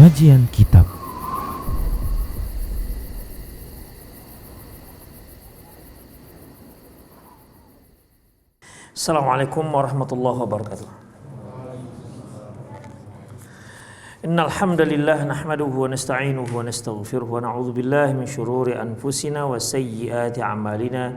Kajian Kitab. Assalamualaikum warahmatullahi wabarakatuh. Innal hamdalillah nahmaduhu wa nasta'inuhu wa nastaghfiruhu wa na'udzu billahi min shururi anfusina wa sayyiati a'malina.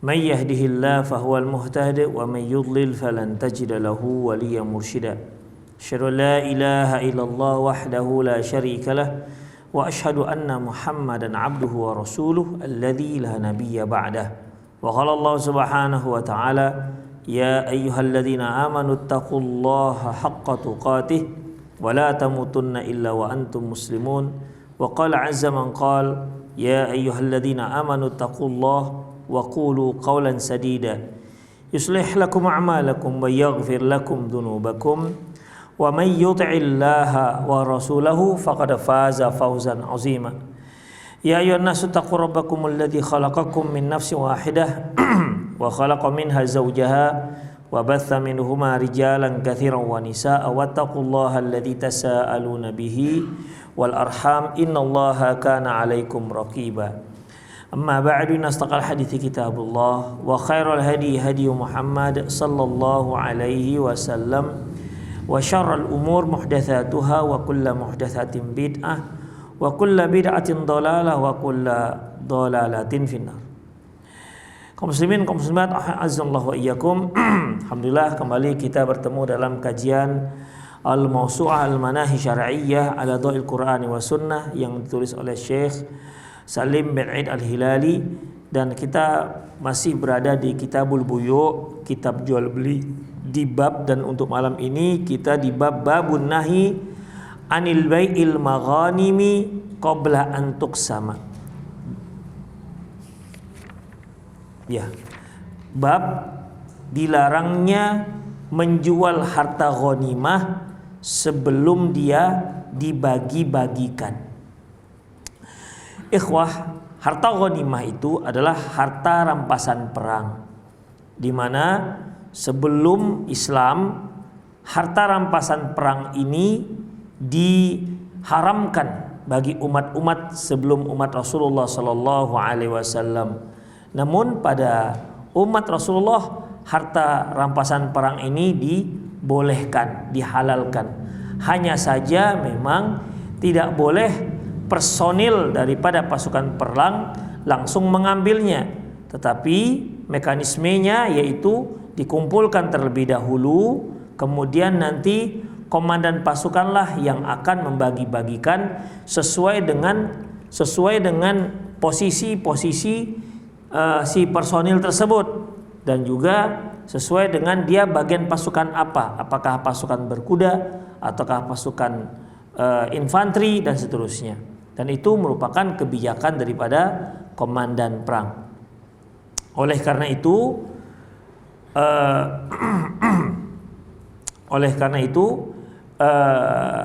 May yahdihillahu fahuwal muhtadi wa may yudlil falan tajida lahu waliyyan mursyida. Asyhadu an la ilaha illallah wahdahu la syarika lah wa asyhadu anna Muhammadan 'abduhu wa rasuluhu alladzi la nabiyya ba'dah. Wa qala Allah subhanahu wa ta'ala ya ayyuhalladzina amanu taqullaha haqqa tuqatih wa la tamutunna illa wa antum muslimun. Wa qala 'azza man qala ya ayyuhalladzina amanu taqullaha wa qulu qawlan sadida yuslih lakum a'malakum wa yaghfir lakum dhunubakum wa may yuti'illaha wa rasulahu faqad faza fawzan 'azima. Ya ayyuhan nasu taqu rabbakumul ladzi khalaqakum min nafsin wahidah wa khalaqa minha zawjaha wa batha minhuma rijalan katsiran wa nisaa'a wattaqullaha alladzi tasaaluna bihi wal arham innallaha kana 'alaikum raqiba. Amma ba'du, nastaqal hadithi kitabullah wa khairal hadi hadi Muhammad sallallahu alaihi wasallam wa syarrul umur muhdatsatuha wa kullu muhdatsatin bid'ah wa kullu bid'atin dhalalah wa kullu dhalalatin finnar. Kaum muslimin, kaum muslimat, azallahu wa iyyakum. Alhamdulillah kembali kita bertemu dalam kajian Al-Mawsu'ah Al-Manahi Syar'iyyah ala Dha'il Qur'ani wa Sunnah yang ditulis oleh Syekh Salim bin Aid Al-Hilali, dan kita masih berada di Kitabul Buyu', kitab jual beli di bab, dan untuk malam ini kita di bab babun nahi anil bai'il maghanimi qabla an tuqsama. Ya, bab dilarangnya menjual harta ghanimah sebelum dia dibagi-bagikan. Ikhwah, harta ghanimah itu adalah harta rampasan perang, di mana sebelum Islam harta rampasan perang ini diharamkan bagi umat-umat sebelum umat Rasulullah sallallahu alaihi wasallam. Namun pada umat Rasulullah harta rampasan perang ini dibolehkan, dihalalkan. Hanya saja memang tidak boleh personil daripada pasukan perang langsung mengambilnya, tetapi mekanismenya yaitu dikumpulkan terlebih dahulu, kemudian nanti komandan pasukanlah yang akan membagi-bagikan sesuai dengan posisi-posisi si personil tersebut, dan juga sesuai dengan dia bagian pasukan apa, apakah pasukan berkuda ataukah pasukan infanteri dan seterusnya. Dan itu merupakan kebijakan daripada komandan perang. Oleh karena itu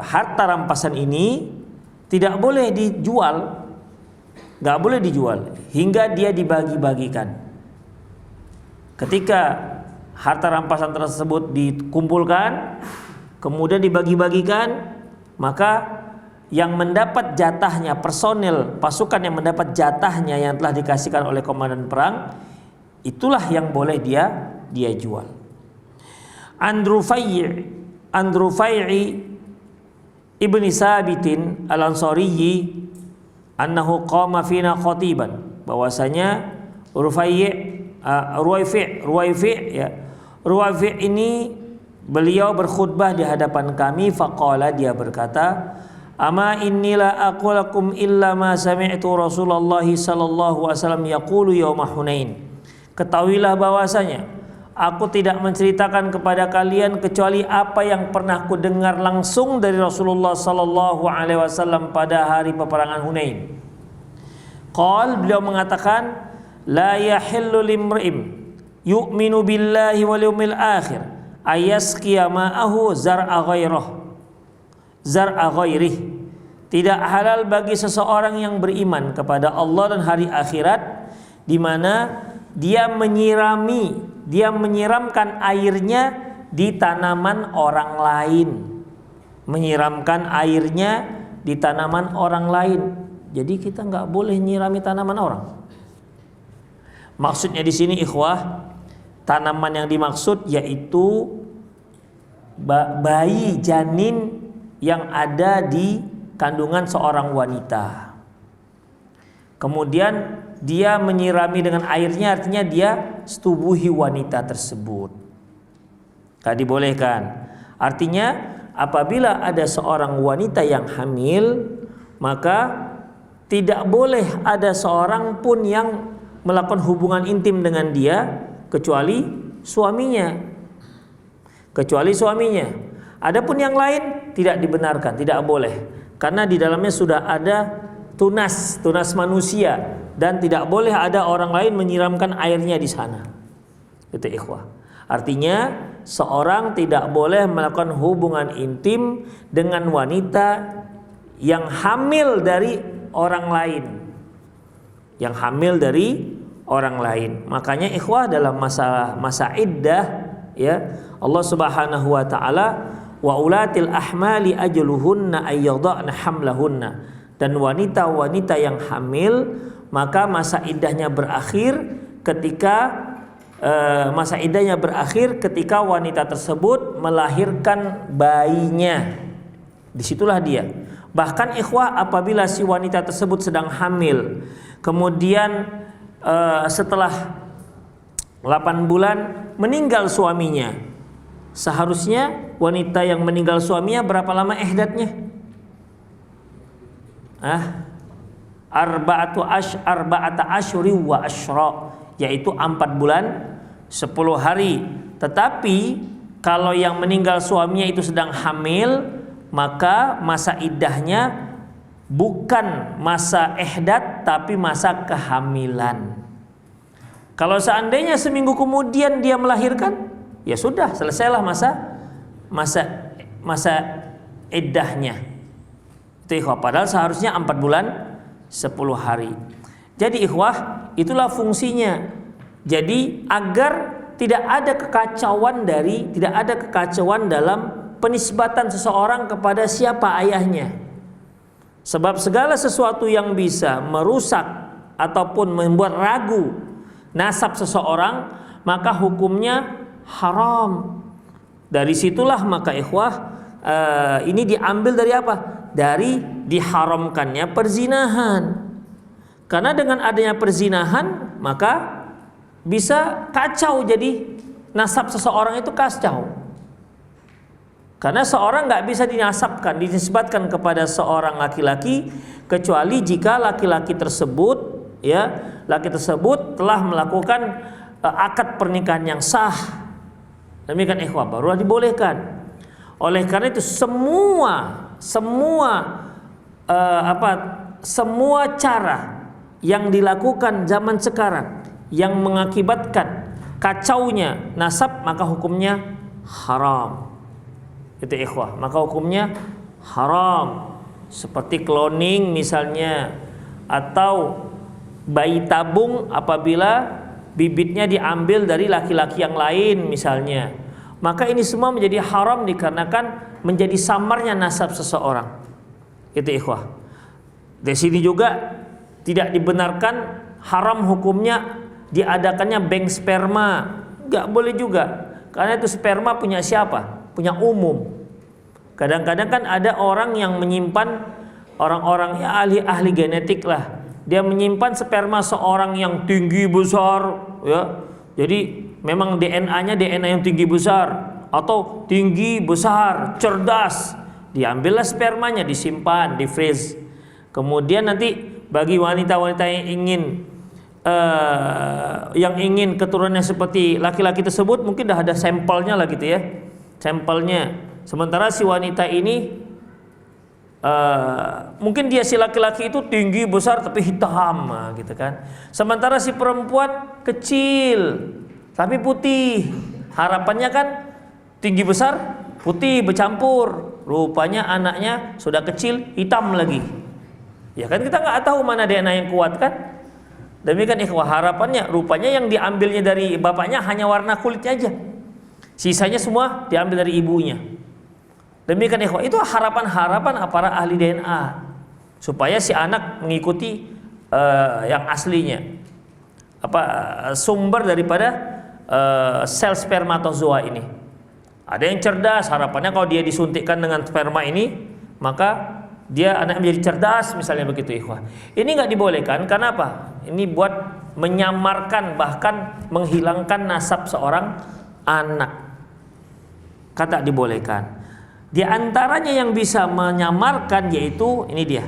harta rampasan ini tidak boleh dijual, nggak boleh dijual hingga dia dibagi-bagikan. Ketika harta rampasan tersebut dikumpulkan kemudian dibagi-bagikan, maka yang mendapat jatahnya, personil pasukan yang mendapat jatahnya yang telah dikasihkan oleh komandan perang, itulah yang boleh dia jual. Andrufai'i ibni Sabitin al-Ansariyyi annahu qama fina khatiban, bahwasanya Ruwaifi' ini beliau berkhutbah di hadapan kami. Faqala, dia berkata, ama innila aqulakum illa ma sami'tu Rasulullah sallallahu alaihi wasallam yaqulu yauma Hunain. Ketahuilah bahwasanya aku tidak menceritakan kepada kalian kecuali apa yang pernah ku dengar langsung dari Rasulullah sallallahu alaihi wasallam pada hari peperangan Hunain. Qal, beliau mengatakan, la yahillu limri'im yu'minu billahi wal yawmil akhir ayasqiya ma'ahu zar'a ghairih. Tidak halal bagi seseorang yang beriman kepada Allah dan hari akhirat, di mana dia menyiramkan airnya di tanaman orang lain, menyiramkan airnya di tanaman orang lain. Jadi kita nggak boleh nyirami tanaman orang. Maksudnya di sini ikhwah, tanaman yang dimaksud yaitu bayi janin yang ada di kandungan seorang wanita. Kemudian dia menyirami dengan airnya, artinya dia setubuhi wanita tersebut. Gak dibolehkan. Artinya apabila ada seorang wanita yang hamil, maka tidak boleh ada seorang pun yang melakukan hubungan intim dengan dia kecuali suaminya. Adapun yang lain tidak dibenarkan, tidak boleh. Karena di dalamnya sudah ada tunas manusia dan tidak boleh ada orang lain menyiramkan airnya di sana. Itu ikhwah. Artinya seorang tidak boleh melakukan hubungan intim dengan wanita yang hamil dari orang lain. Makanya ikhwah dalam masa iddah, ya, Allah Subhanahu wa taala, wa ulatil ahmali ajluhunna ayyadhna hamlahunna. Dan wanita-wanita yang hamil, maka masa iddahnya berakhir ketika wanita tersebut melahirkan bayinya. Disitulah dia. Bahkan ikhwah, apabila si wanita tersebut sedang hamil, kemudian setelah 8 bulan meninggal suaminya, seharusnya wanita yang meninggal suaminya berapa lama ihdatnya? Arba'ata asyuri wa asyra, yaitu 4 bulan 10 hari. Tetapi kalau yang meninggal suaminya itu sedang hamil, maka masa iddahnya bukan masa ihdat tapi masa kehamilan. Kalau seandainya seminggu kemudian dia melahirkan, ya sudah, selesailah masa iddahnya. Itu ikhwah, padahal seharusnya 4 bulan 10 hari. Jadi ikhwah, itulah fungsinya. Jadi agar tidak ada kekacauan dalam penisbatan seseorang kepada siapa ayahnya. Sebab segala sesuatu yang bisa merusak ataupun membuat ragu nasab seseorang, maka hukumnya haram. Dari situlah maka ikhwah, ini diambil dari apa? Dari diharamkannya perzinahan. Karena dengan adanya perzinahan, maka bisa kacau, jadi nasab seseorang itu kacau. Karena seorang nggak bisa dinisbatkan kepada seorang laki-laki kecuali jika laki tersebut telah melakukan akad pernikahan yang sah. Demikian ikhwah, barulah dibolehkan. Oleh karena itu semua cara yang dilakukan zaman sekarang yang mengakibatkan kacaunya nasab, maka hukumnya haram. Itu ikhwah, maka hukumnya haram. Seperti cloning misalnya, atau bayi tabung apabila bibitnya diambil dari laki-laki yang lain misalnya. Maka ini semua menjadi haram dikarenakan menjadi samarnya nasab seseorang. Itu ikhwah. Di sini juga tidak dibenarkan, haram hukumnya diadakannya bank sperma. Gak boleh juga. Karena itu sperma punya siapa? Punya umum. Kadang-kadang kan ada orang yang menyimpan, orang-orang ya ahli genetik lah. Dia menyimpan sperma seorang yang tinggi besar, ya. Jadi memang DNA-nya DNA yang tinggi besar atau tinggi besar, cerdas. Diambillah spermanya, disimpan, di freeze. Kemudian nanti bagi wanita-wanita yang ingin keturunannya seperti laki-laki tersebut, mungkin dah ada sampelnya lah gitu ya. Sampelnya. Sementara si wanita ini mungkin dia si laki-laki itu tinggi besar tapi hitam gitu kan. Sementara si perempuan kecil tapi putih. Harapannya kan tinggi besar putih bercampur. Rupanya anaknya sudah kecil hitam lagi. Ya kan kita nggak tahu mana DNA yang kuat kan. Demikian ikhwah, harapannya rupanya yang diambilnya dari bapaknya hanya warna kulitnya aja. Sisanya semua diambil dari ibunya. Demikian ikhwah, itu harapan-harapan para ahli DNA supaya si anak mengikuti yang aslinya, sumber daripada sel spermatozoa ini. Ada yang cerdas, harapannya kalau dia disuntikkan dengan sperma ini, maka dia anak menjadi cerdas, misalnya begitu ikhwah. Ini nggak dibolehkan, karena apa? Ini buat menyamarkan, bahkan menghilangkan nasab seorang anak. Kata dibolehkan. Di antaranya yang bisa menyamarkan yaitu ini dia.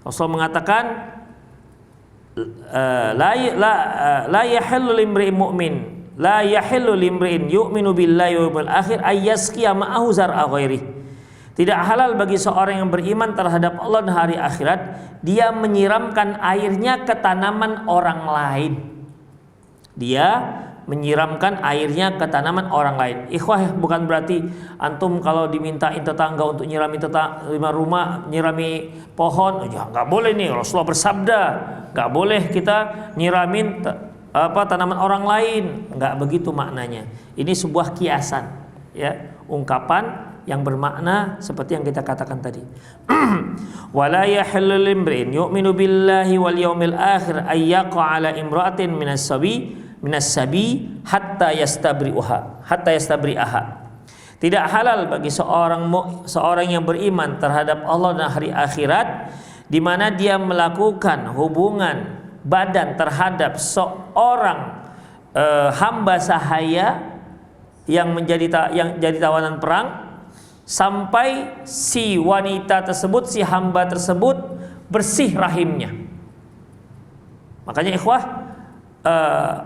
Rasulullah mengatakan la yahillu limri'in mu'min, la yahillu limri'in yu'minu billahi wal akhir ayyasqiya ma'ahu zar'a ghairi. Tidak halal bagi seorang yang beriman terhadap Allah dan hari akhirat dia menyiramkan airnya ke tanaman orang lain. Dia menyiramkan airnya ke tanaman orang lain. Ikhwah, bukan berarti antum kalau dimintain tetangga untuk nyirami rumah, nyirami pohon, ya nggak boleh nih. Rasulullah bersabda, nggak boleh kita nyiramin tanaman orang lain. Nggak begitu maknanya. Ini sebuah kiasan, ya, ungkapan yang bermakna seperti yang kita katakan tadi. Wala yahillu limri'in yu'minu billahi wal yaumil akhir ayyaqa ala imra'atin minas sabi hatta yastabri'aha. Tidak halal bagi seorang yang beriman terhadap Allah dan hari akhirat di mana dia melakukan hubungan badan terhadap seorang hamba sahaya yang jadi tawanan perang sampai si wanita tersebut, si hamba tersebut bersih rahimnya. Makanya ikhwah,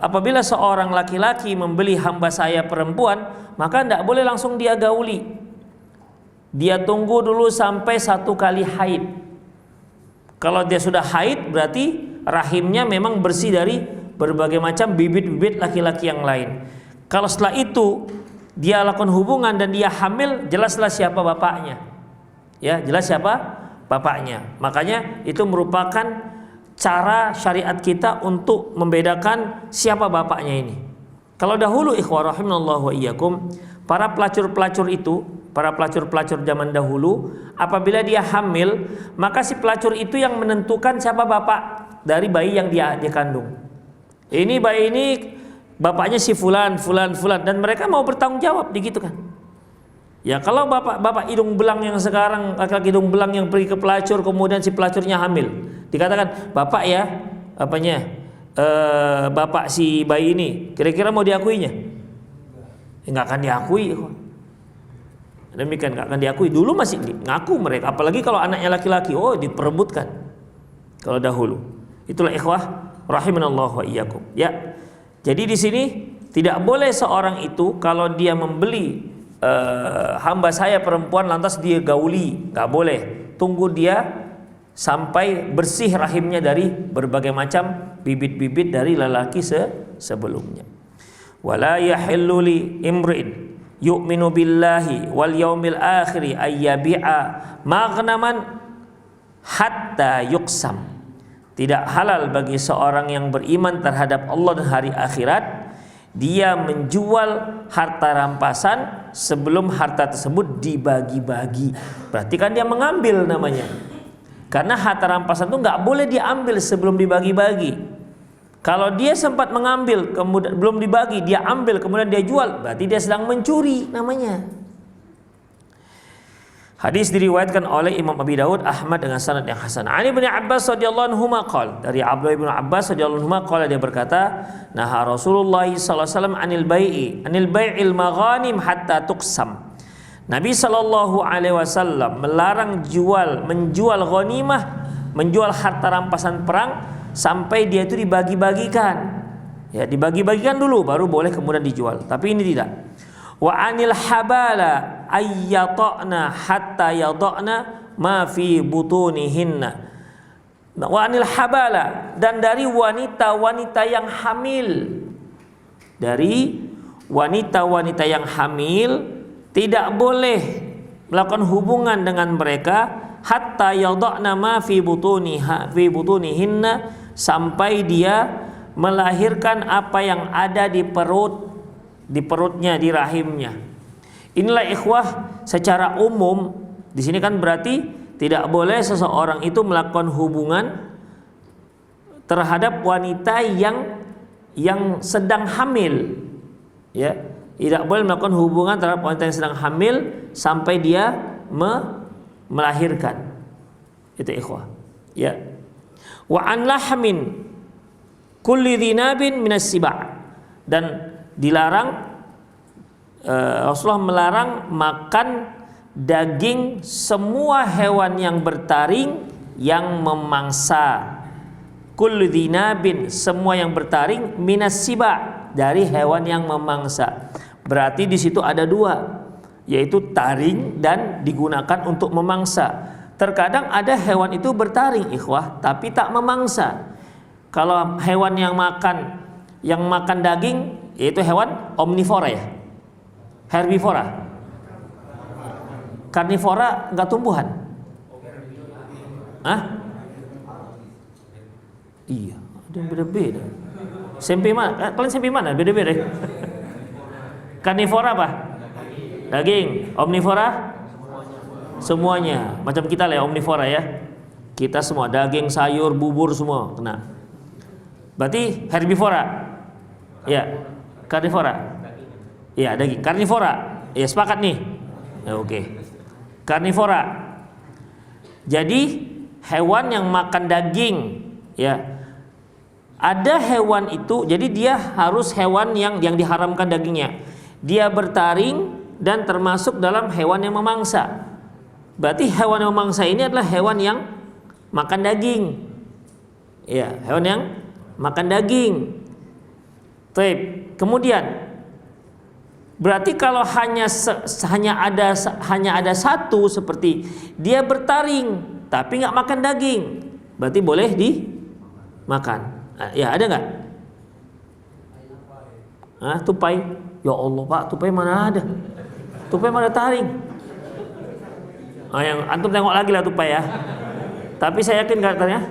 apabila seorang laki-laki membeli hamba sahaya perempuan, maka tidak boleh langsung dia gauli. Dia tunggu dulu sampai 1 kali haid. Kalau dia sudah haid, berarti rahimnya memang bersih dari berbagai macam bibit-bibit laki-laki yang lain. Kalau setelah itu dia lakukan hubungan dan dia hamil, jelaslah siapa bapaknya. Ya, jelas siapa bapaknya. Makanya itu merupakan cara syariat kita untuk membedakan siapa bapaknya ini. Kalau dahulu ikhwah rahimanallahu wa iyyakum, para pelacur-pelacur zaman dahulu, apabila dia hamil, maka si pelacur itu yang menentukan siapa bapak dari bayi yang dia kandung. Ini bayi ini bapaknya si fulan dan mereka mau bertanggung jawab begitu kan. Ya, kalau bapak hidung belang yang sekarang, laki-laki hidung belang yang pergi ke pelacur, kemudian si pelacurnya hamil, dikatakan bapak ya, bapak si bayi ini, kira-kira mau diakuinya? Nggak akan diakui. Demikian, nggak akan diakui. Dulu masih ngaku mereka, apalagi kalau anaknya laki-laki, diperebutkan. Kalau dahulu, itulah ikhwah rahimanallahu wa iyyakum. Ya, jadi di sini tidak boleh seorang itu kalau dia membeli hamba saya perempuan lantas dia gauli, nggak boleh. Tunggu dia sampai bersih rahimnya dari berbagai macam bibit-bibit dari lelaki sebelumnya. Wala yahillu li imri'in yu'minu billahi wal yaumil akhir ayyabi'a maghnaman hatta yuqsam. Tidak halal bagi seorang yang beriman terhadap Allah dan hari akhirat dia menjual harta rampasan sebelum harta tersebut dibagi-bagi. Berarti kan dia mengambil namanya. Karena harta rampasan itu nggak boleh diambil sebelum dibagi-bagi. Kalau dia sempat mengambil kemudian belum dibagi, dia ambil kemudian dia jual, berarti dia sedang mencuri namanya. Hadis diriwayatkan oleh Imam Abi Dawud, Ahmad dengan sanad yang hasan. Ali bin Abbas radhiyallahu anhu qala, dari Abdullah bin Abbas radhiyallahu anhu qala, dia berkata, "Naha Rasulullah sallallahu alaihi wasallam anil bai'il maghanim hatta tuqsam." Nabi sallallahu alaihi wasallam melarang menjual ghanimah, menjual harta rampasan perang sampai dia itu dibagi-bagikan. Ya, dibagi-bagikan dulu baru boleh kemudian dijual. Tapi ini tidak. Wa anil habala ayyata'na hatta yada'na ma fi butunihinna. Wa anil habala, dan dari wanita-wanita yang hamil. Dari wanita-wanita yang hamil tidak boleh melakukan hubungan dengan mereka hatta yada'na ma fi butunihinna, sampai dia melahirkan apa yang ada di perutnya, di rahimnya. Inilah ikhwah secara umum di sini kan berarti tidak boleh seseorang itu melakukan hubungan terhadap wanita yang sedang hamil, ya. Tidak boleh melakukan hubungan terhadap wanita yang sedang hamil sampai dia melahirkan. Itu ikhwah. Ya. Wa an lahmin kulli dhinabin minas siba', dan dilarang Rasulullah melarang makan daging semua hewan yang bertaring yang memangsa. Kullu dhinabin, semua yang bertaring, minas siba', dari hewan yang memangsa. Berarti di situ ada dua, yaitu taring dan digunakan untuk memangsa. Terkadang ada hewan itu bertaring ikhwah tapi tak memangsa. Kalau hewan yang makan daging, yaitu hewan omnivora ya. Herbivora. Karnivora enggak tumbuhan. Hah? Iya, ada yang beda-beda. Sempi mana? Kalian sempi mana? Beda-beda. Karnivora apa? Daging. Omnivora? Semuanya. Macam kita lah ya, omnivora ya. Kita semua daging, sayur, bubur semua kena. Berarti herbivora. Ya. Karnivora. Ya, daging. Karnivora. Ya, sepakat nih. Ya, oke. Karnivora. Jadi hewan yang makan daging, ya. Ada hewan itu, jadi dia harus hewan yang diharamkan dagingnya. Dia bertaring dan termasuk dalam hewan yang memangsa. Berarti hewan yang memangsa ini adalah hewan yang makan daging. Ya, hewan yang makan daging. Baik. Kemudian berarti kalau hanya ada satu, seperti dia bertaring tapi nggak makan daging, berarti boleh dimakan. Ya, ada nggak? Tupai. Ya Allah Pak, tupai mana ada? Tupai mana taring? Yang antum tengok lagi lah tupai ya. Tapi saya yakin katanya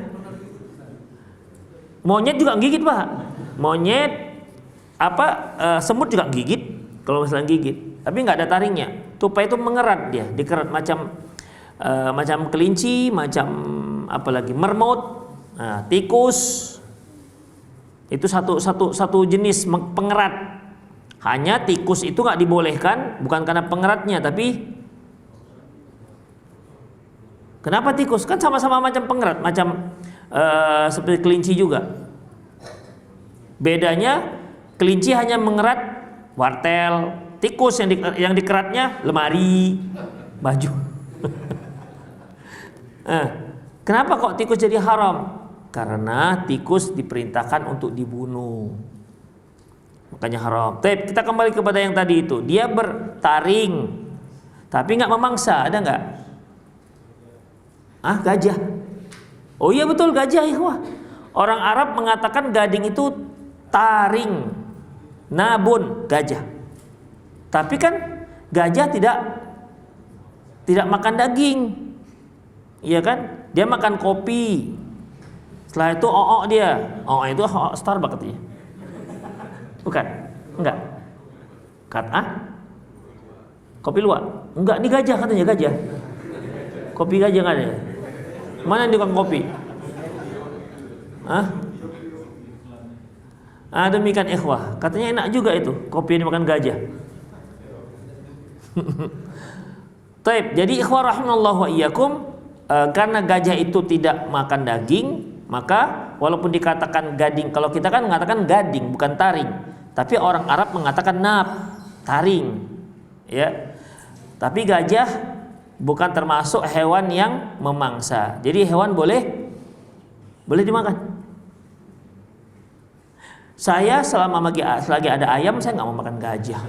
monyet juga gigit Pak. Monyet semut juga gigit. Kalau misalnya gigit, tapi nggak ada taringnya. Tupai itu mengerat, dia dikerat macam kelinci, macam apalagi mermot, tikus. Itu satu jenis pengerat. Hanya tikus itu nggak dibolehkan bukan karena pengeratnya, tapi kenapa tikus? Kan sama-sama macam pengerat, macam seperti kelinci juga. Bedanya kelinci hanya mengerat wartel, tikus yang dikeratnya lemari, baju. Kenapa kok tikus jadi haram? Karena tikus diperintahkan untuk dibunuh, makanya haram. Tapi kita kembali kepada yang tadi itu, dia bertaring tapi nggak memangsa, ada nggak? Gajah. Oh iya betul, gajah ikhwah. Orang Arab mengatakan gading itu taring, nabun, gajah. Tapi kan gajah tidak makan daging, iya kan? Dia makan kopi. Setelah itu dia. Itu Starbucks katanya. Bukan? Enggak. Kopi luwak? Enggak, ini gajah katanya, gajah. Kopi gajah enggak ada. Mana yang tukang kopi? Demikian ikhwah. Katanya enak juga itu, kopi yang dimakan gajah. Taib. Jadi ikhwah rahimallahu wa iyyakum, karena gajah itu tidak makan daging, maka walaupun dikatakan gading, kalau kita kan mengatakan gading bukan taring, tapi orang Arab mengatakan taring, ya. Tapi gajah bukan termasuk hewan yang memangsa. Jadi hewan boleh dimakan. Saya selagi ada ayam, saya nggak mau makan gajah.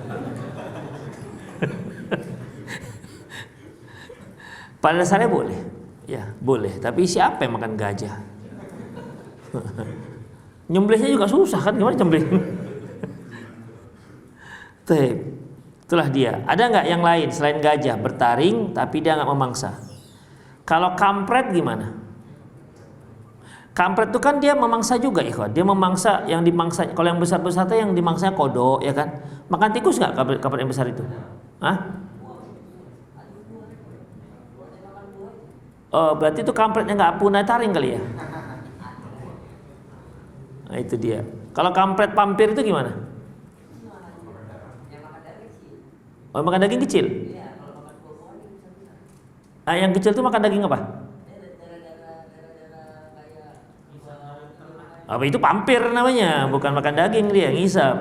Pada dasarnya boleh, ya boleh. Tapi siapa yang makan gajah? Nyembelihnya juga susah kan, gimana nyembelih? Itulah dia. Ada nggak yang lain selain gajah bertaring tapi dia nggak memangsa? Kalau kampret gimana? Kampret itu kan dia memangsa juga, ikhwan. Dia memangsa, yang dimangsa. Kalau yang besar-besar itu yang dimangsanya kodok, ya kan? Makan tikus nggak kampret yang besar itu? Oh, berarti itu kampretnya nggak punah taring kali ya? Nah, itu dia. Kalau kampret pampir itu gimana? Oh, makan daging kecil? Ah, yang kecil itu makan daging apa? Apa itu pampir namanya, bukan makan daging, dia ngisap.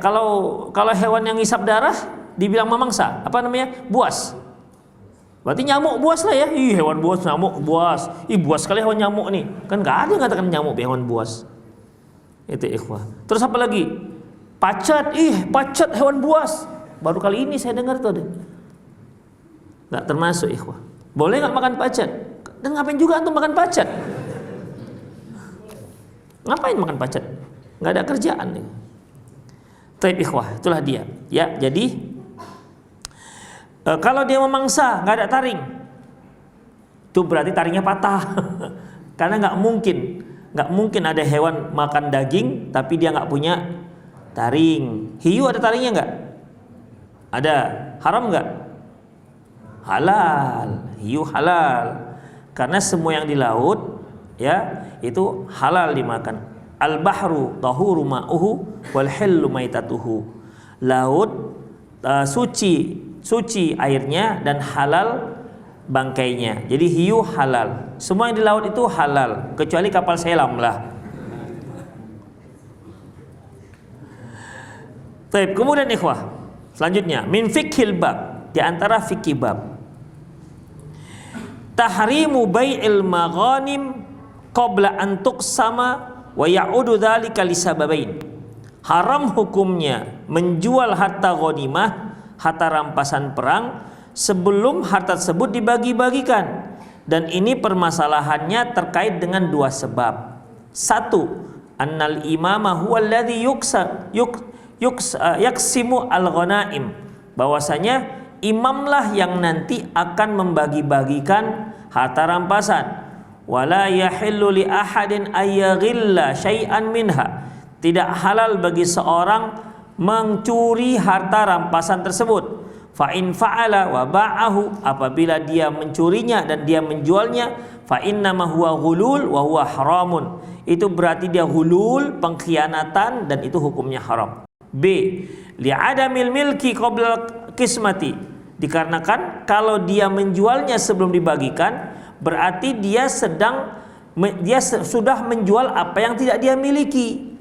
Kalau hewan yang ngisap darah dibilang memangsa, apa namanya? Buas. Berarti nyamuk buas lah ya. Ih, hewan buas, nyamuk buas. Ih, buas sekali hewan nyamuk nih. Kan nggak ada yang katakan nyamuk hewan buas. Itu ikhwah. Terus apa lagi? Pacat. Ih, pacat hewan buas. Baru kali ini saya dengar tuh deh. Nggak termasuk ikhwah. Boleh nggak makan pacat? Dan ngapain juga antum makan pacat? Ngapain makan pacat? Nggak ada kerjaan nih. Taib ikhwah, itulah dia. Ya, jadi kalau dia memangsa nggak ada taring, itu berarti taringnya patah. Karena nggak mungkin ada hewan makan daging tapi dia nggak punya taring. Hiu ada taringnya nggak? Ada. Haram nggak? Halal. Hiu halal. Karena semua yang di laut ya itu halal dimakan. Al-bahru tahuru ma'uhu wal hillu maitatuhu. Laut suci airnya dan halal bangkainya. Jadi hiu halal. Semua yang di laut itu halal kecuali kapal selam lah. Baik, kemudian ikhwah, selanjutnya min fikhil bab, di antara fikih bab. Tahrimu bai'il maghanim qabla an tuqsama wa ya'udu dzalika lisababain. Haram hukumnya menjual harta ghanimah, harta rampasan perang sebelum harta tersebut dibagi-bagikan. Dan ini permasalahannya terkait dengan dua sebab. Satu, annal imama huwa alladhi yaksimu al-ghanaim. Bahwasanya imamlah yang nanti akan membagi-bagikan harta rampasan. Wala yahillu li ahadin ayyaghilla syai'an minha. Tidak halal bagi seorang mencuri harta rampasan tersebut. Fa in fa'ala wa ba'ahu, apabila dia mencurinya dan dia menjualnya, fa innama huwa ghulul wa huwa haramun. Itu berarti dia ghulul, pengkhianatan, dan itu hukumnya haram. B, li'adamil milki qabla qismati. Dikarenakan kalau dia menjualnya sebelum dibagikan, berarti dia sudah menjual apa yang tidak dia miliki.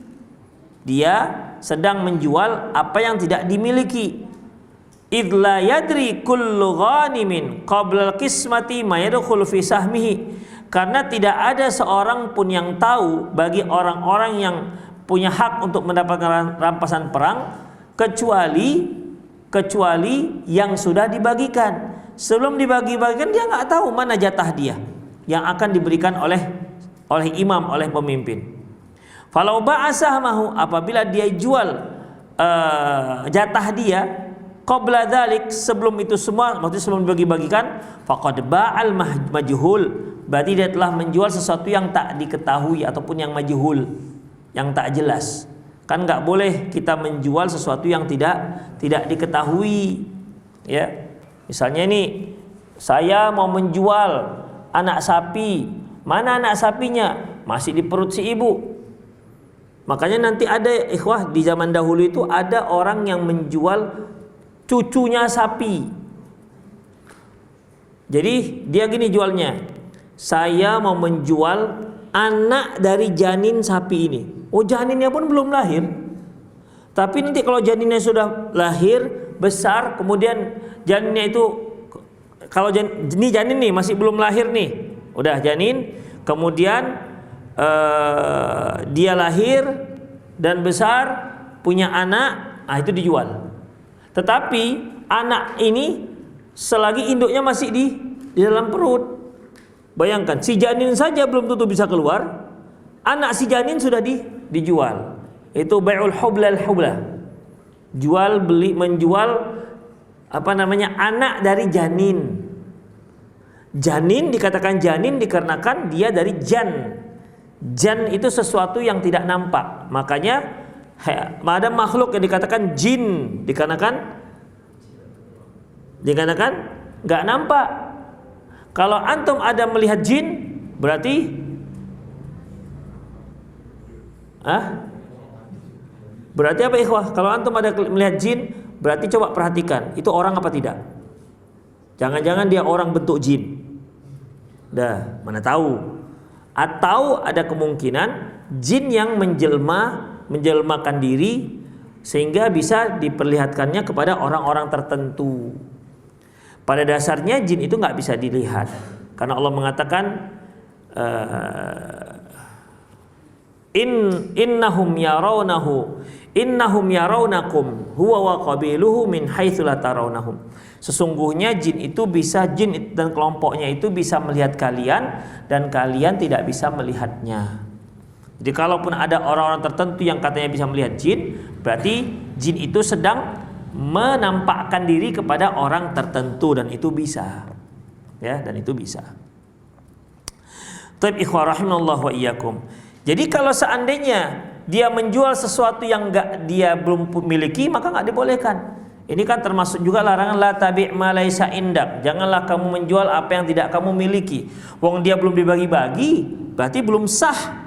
Dia sedang menjual apa yang tidak dimiliki. Idh la yadri kullu ghanimin qabla al-qismati ma yadkhulu fi sahmihi. Karena tidak ada seorang pun yang tahu bagi orang-orang yang punya hak untuk mendapatkan rampasan perang kecuali yang sudah dibagikan. Sebelum dibagi-bagikan dia nggak tahu mana jatah dia yang akan diberikan oleh imam, oleh pemimpin. Falau ba'asahmahu, apabila dia jual jatah dia qabla dzalik, sebelum itu semua, maksudnya sebelum dibagi-bagikan, faqad ba'al majhul, berarti dia telah menjual sesuatu yang tak diketahui ataupun yang majhul, yang tak jelas. Kan nggak boleh kita menjual sesuatu yang tidak diketahui, ya. Misalnya ini saya mau menjual anak sapi, mana anak sapinya? Masih di perut si ibu. Makanya nanti ada ikhwah, di zaman dahulu itu ada orang yang menjual cucunya sapi. Jadi dia gini jualnya, saya mau menjual anak dari janin sapi ini. Oh, janinnya pun belum lahir. Tapi nanti kalau janinnya sudah lahir, besar, kemudian janinnya itu, kalau ini janin nih masih belum lahir nih, udah janin, kemudian dia lahir dan besar, punya anak, itu dijual. Tetapi anak ini selagi induknya masih di dalam perut, bayangkan si janin saja belum tentu bisa keluar, anak si janin sudah dijual. Itu bai'ul hublal hubla, jual beli menjual anak dari janin. Janin dikatakan janin dikarenakan dia dari jan. Jan itu sesuatu yang tidak nampak. Makanya ada makhluk yang dikatakan jin dikarenakan nggak nampak. Kalau antum ada melihat jin, berarti berarti apa ikhwah? Kalau antum ada melihat jin, berarti coba perhatikan, itu orang apa tidak? Jangan-jangan dia orang bentuk jin. Dah, mana tahu. Atau ada kemungkinan jin yang menjelmakan diri sehingga bisa diperlihatkannya kepada orang-orang tertentu. Pada dasarnya jin itu nggak bisa dilihat, karena Allah mengatakan innahum yarawnakum huwa wa qabiluhu min haitsu la tarawnahum. Sesungguhnya jin dan kelompoknya itu bisa melihat kalian dan kalian tidak bisa melihatnya. Jadi kalaupun ada orang-orang tertentu yang katanya bisa melihat jin, berarti jin itu sedang menampakkan diri kepada orang tertentu, dan itu bisa. Ya, dan itu bisa. Taib ikhwah rahimallahu wa iyyakum. Jadi kalau seandainya dia menjual sesuatu yang dia belum miliki, maka nggak dibolehkan. Ini kan termasuk juga larangan la tabi' ma laisa indak. Janganlah kamu menjual apa yang tidak kamu miliki. Wong dia belum dibagi-bagi, berarti belum sah.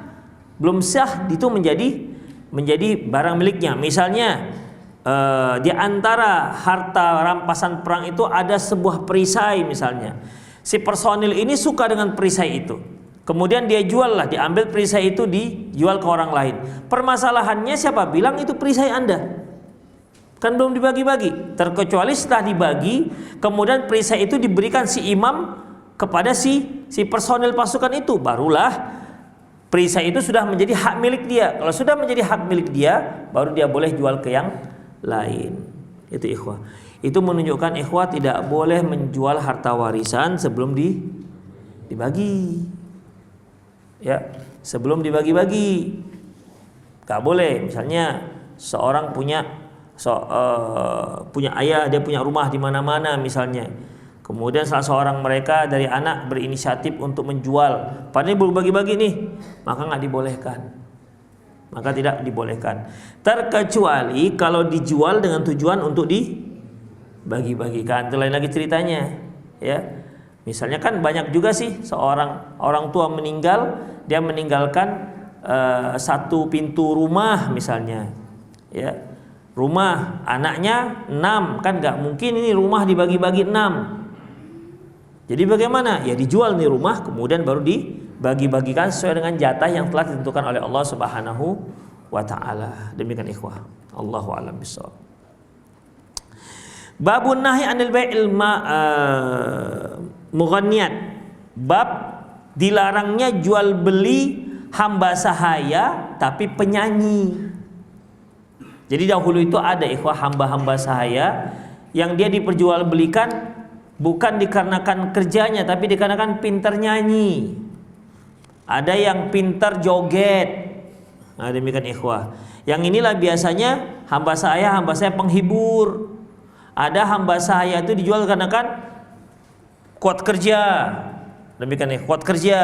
Belum sah itu menjadi barang miliknya. Misalnya di antara harta rampasan perang itu ada sebuah perisai misalnya. Si personil ini suka dengan perisai itu. Kemudian dia jual lah, diambil perisai itu dijual ke orang lain. Permasalahannya siapa bilang itu perisai Anda? Kan belum dibagi-bagi. Terkecuali setelah dibagi, kemudian perisai itu diberikan si imam kepada si personil pasukan itu, barulah perisai itu sudah menjadi hak milik dia. Kalau sudah menjadi hak milik dia, baru dia boleh jual ke yang lain. Itu ikhwah. Itu menunjukkan ikhwah tidak boleh menjual harta warisan sebelum dibagi. Ya, sebelum dibagi-bagi. Gak boleh. Misalnya seorang punya ayah, dia punya rumah di mana-mana misalnya. Kemudian salah seorang mereka dari anak berinisiatif untuk menjual, padahal belum bagi-bagi nih, maka nggak dibolehkan. Maka tidak dibolehkan. Terkecuali kalau dijual dengan tujuan untuk dibagi-bagikan. Itu lain lagi ceritanya, ya. Misalnya kan banyak juga sih seorang orang tua meninggal, dia meninggalkan satu pintu rumah misalnya, ya. Rumah anaknya 6, kan nggak mungkin ini rumah dibagi-bagi 6. Jadi bagaimana? Ya dijual nih rumah, kemudian baru dibagi-bagikan sesuai dengan jatah yang telah ditentukan oleh Allah Subhanahu wa taala. Demikian ikhwah. Allahu a'lam bishawab. Babun nahi 'anil bai'il mughanniyat. Bab dilarangnya jual beli hamba sahaya tapi penyanyi. Jadi dahulu itu ada ikhwah hamba-hamba sahaya yang dia diperjualbelikan bukan dikarenakan kerjanya, tapi dikarenakan pintar nyanyi. Ada yang pintar joget. Nah, demikian ikhwah. Yang inilah biasanya hamba saya penghibur. Ada hamba saya itu dijual dikarenakan kuat kerja. Demikian kuat kerja.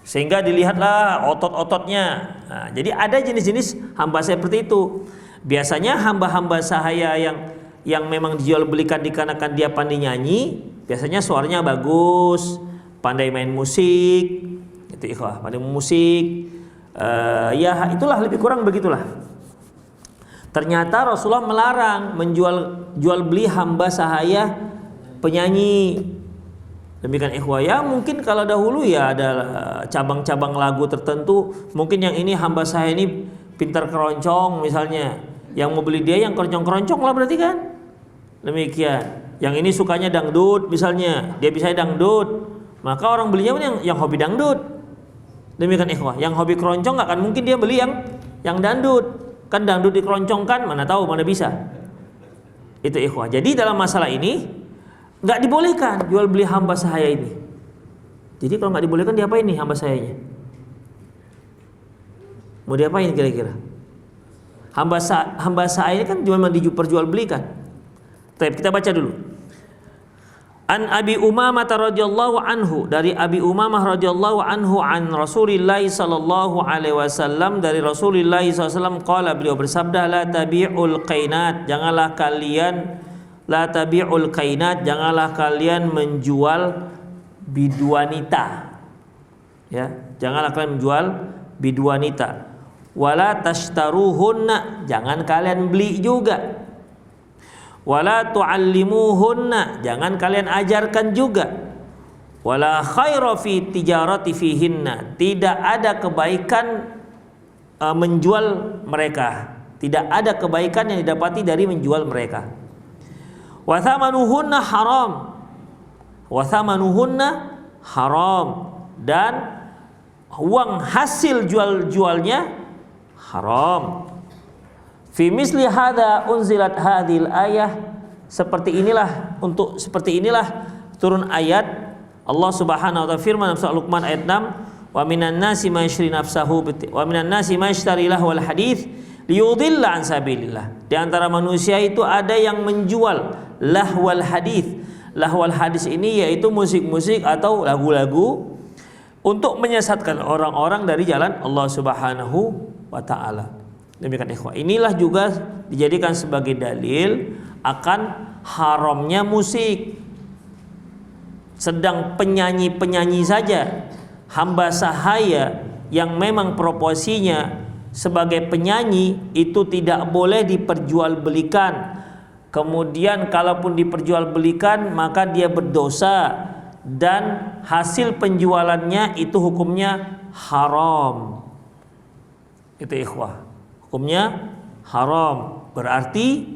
Sehingga dilihatlah otot-ototnya. Nah, jadi ada jenis-jenis hamba saya seperti itu. Biasanya hamba-hamba sahaya yang memang dijual belikan dikarenakan dia pandai nyanyi, biasanya suaranya bagus, pandai main musik, itu ikhwah, pandai musik, ya itulah lebih kurang begitulah. Ternyata Rasulullah melarang jual beli hamba sahaya penyanyi. Demikian ikhwah, ya mungkin kalau dahulu ya ada cabang-cabang lagu tertentu, mungkin yang ini hamba saya ini pintar keroncong misalnya, yang mau beli dia yang keroncong-keroncong lah berarti kan. Demikian. Yang ini sukanya dangdut misalnya, dia bisa dangdut, maka orang belinya yang hobi dangdut. Demikian ikhwah. Yang hobi keroncong nggak akan mungkin dia beli yang dangdut. Kan dangdut dikeroncongkan, mana tahu mana bisa. Itu ikhwah. Jadi dalam masalah ini nggak dibolehkan jual beli hamba sahaya ini. Jadi kalau nggak dibolehkan diapain nih hamba sahayanya? Mau diapain kira-kira? Hamba sahaya kan cuma diperjualbelikan. Kita baca dulu. An Abi Umamah radhiyallahu anhu, dari Abi Umamah radhiyallahu anhu an Rasulillah sallallahu alaihi wasallam, dari Rasulullah sallallahu alaihi wasallam qala, beliau bersabda, la tabi'ul qainat, janganlah kalian La tabi'ul kainat, janganlah kalian menjual biduanita. Ya, janganlah kalian menjual biduanita. Wala tashtaruhunna, jangan kalian beli juga. Wala tu'allimuhunna, jangan kalian ajarkan juga. Wala khaira fi tijarati fihinna, tidak ada kebaikan menjual mereka. Tidak ada kebaikan yang didapati dari menjual mereka. Wa thamanuhunna haram. Wa thamanuhunna haram, dan uang hasil jual-jualnya haram. Fi misli hadza unzilat hadhil ayah, seperti inilah turun ayat Allah Subhanahu wa taala firman dalam surah Luqman ayat 6, wa minan nasi may yashri nafsahu wa minan nasi may yashtari lahwal hadits liyudilla an sabilillah. Di antara manusia itu ada yang menjual lahwal hadits. Lahwal hadits ini yaitu musik-musik atau lagu-lagu untuk menyesatkan orang-orang dari jalan Allah Subhanahu wa taala. Demikian ikhwah. Inilah juga dijadikan sebagai dalil akan haramnya musik. Sedang penyanyi-penyanyi saja, hamba sahaya yang memang proporsinya sebagai penyanyi itu tidak boleh diperjualbelikan. Kemudian kalaupun diperjualbelikan maka dia berdosa, dan hasil penjualannya itu hukumnya haram. Itu ikhwah, hukumnya haram. Berarti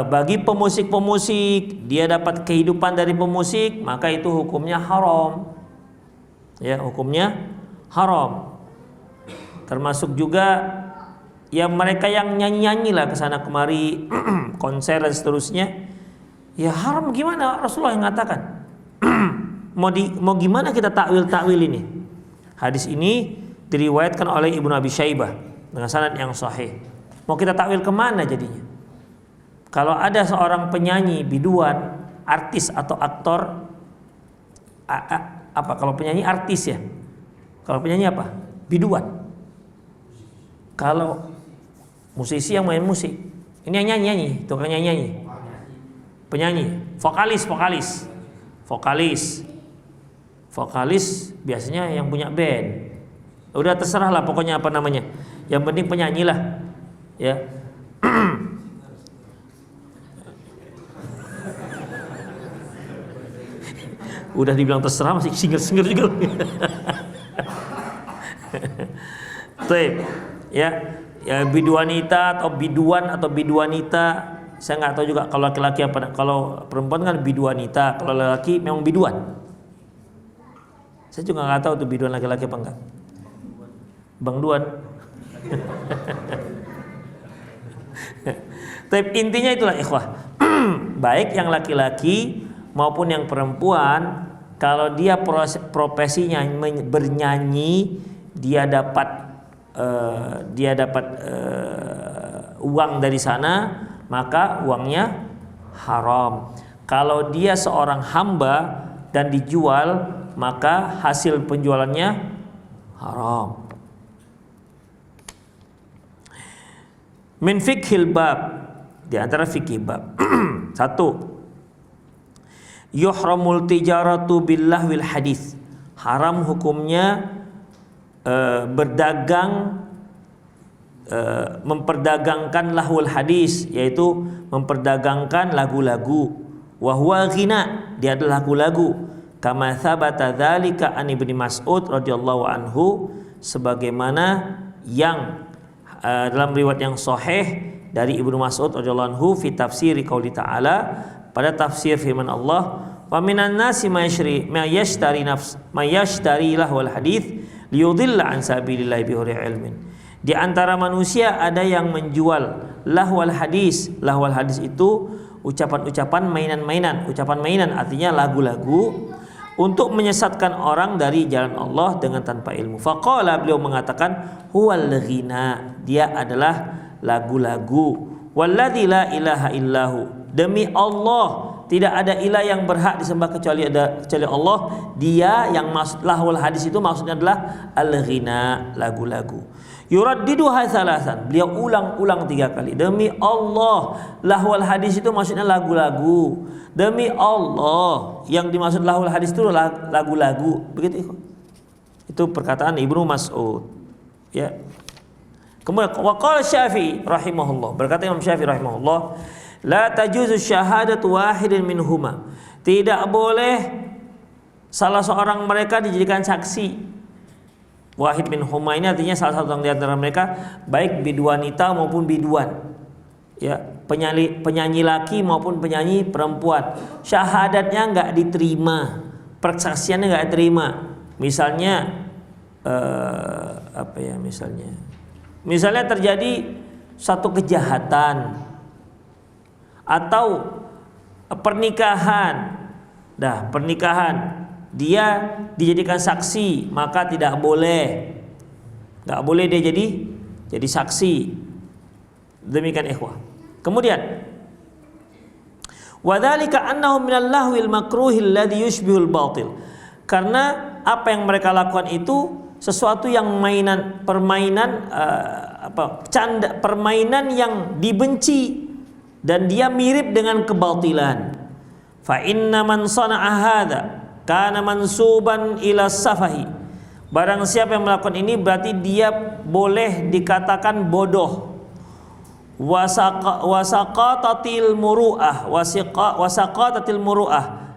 bagi pemusik-pemusik, dia dapat kehidupan dari pemusik, maka itu hukumnya haram. Ya, hukumnya haram. Termasuk juga ya mereka yang nyanyi-nyanyi lah kesana kemari, konser dan seterusnya. Ya haram gimana? Rasulullah yang mengatakan. mau gimana kita takwil ini? Hadis ini diriwayatkan oleh Ibnu Abi Syaibah dengan sanad yang sahih. Mau kita takwil kemana jadinya? Kalau ada seorang penyanyi biduan, artis atau aktor, apa? Kalau penyanyi artis ya. Kalau penyanyi apa? Biduan. Kalau musisi yang main musik, ini yang nyanyi, tukang nyanyi. Penyanyi, vokalis biasanya yang punya band. Udah terserah lah pokoknya apa namanya. Yang penting penyanyi lah, ya. Udah dibilang terserah masih singer juga. Baik, ya biduanita atau biduan atau biduanita. Saya nggak tahu juga kalau laki-laki apa. Kalau perempuan kan biduanita, kalau laki memang biduan. Saya juga nggak tahu tuh biduan laki-laki apa enggak. Bang Duan. Tapi intinya itulah ikhwah. Baik yang laki-laki maupun yang perempuan, kalau dia profesinya bernyanyi, dia dapat uang dari sana, maka uangnya haram. Kalau dia seorang hamba dan dijual, maka hasil penjualannya haram. Min fikhil bab, di antara fikih bab. 1. Yuhramul tijaratu billahwil hadis. Haram hukumnya berdagang, memperdagangkan lahwul hadis, yaitu memperdagangkan lagu-lagu. Wa huwa ghina, dia adalah lagu-lagu. Kama tsabata dzalika an Ibnu Mas'ud radhiyallahu anhu, sebagaimana yang dalam riwayat yang sahih dari Ibnu Mas'ud radhiyallahu anhu fi tafsir qauli ta'ala, pada tafsir firman Allah, wa minan nasi may yashtari lahwal hadits liyudilla an sabilillahi bighairi ilmin. Di antara manusia ada yang menjual lahwal hadis. Lahwal hadis itu ucapan-ucapan mainan-mainan. Ucapan mainan artinya lagu-lagu untuk menyesatkan orang dari jalan Allah dengan tanpa ilmu. Faqala, beliau mengatakan, huwal ghina, dia adalah lagu-lagu. Walladzi la ilaha illahu, demi Allah tidak ada ilah yang berhak disembah kecuali Allah. Dia yang maksud lahul hadis itu maksudnya adalah al-ghina, lagu-lagu. Yuraddiduha thalathan, beliau ulang-ulang 3 kali. Demi Allah, lahul hadis itu maksudnya lagu-lagu. Demi Allah, yang dimaksud lahul hadis itu lagu-lagu. Begitu. Itu perkataan Ibnu Mas'ud. Ya. Kemudian waqala Syafi'i rahimahullah, berkata Imam Syafi'i rahimahullah, la tajuzu syahadatu wahidin minhuma. Tidak boleh salah seorang mereka dijadikan saksi. Wahid minhuma ini artinya salah satu di antara mereka, baik biduanita maupun biduan. Ya, penyanyi laki maupun penyanyi perempuan. Syahadatnya enggak diterima, persaksiannya enggak diterima. Misalnya Misalnya terjadi satu kejahatan atau pernikahan. Pernikahan dia dijadikan saksi, maka tidak boleh. Enggak boleh dia jadi saksi. Demikian ikhwah. Kemudian wadzalika annahu minal lahwil makruhil ladzi yushbihul batil. Karena apa yang mereka lakukan itu sesuatu yang permainan yang dibenci dan dia mirip dengan kebatilan. Fa inna man sana'a hadza kana mansuban ila safahi. Barang siapa yang melakukan ini berarti dia boleh dikatakan bodoh. Wasaqatatil muru'ah,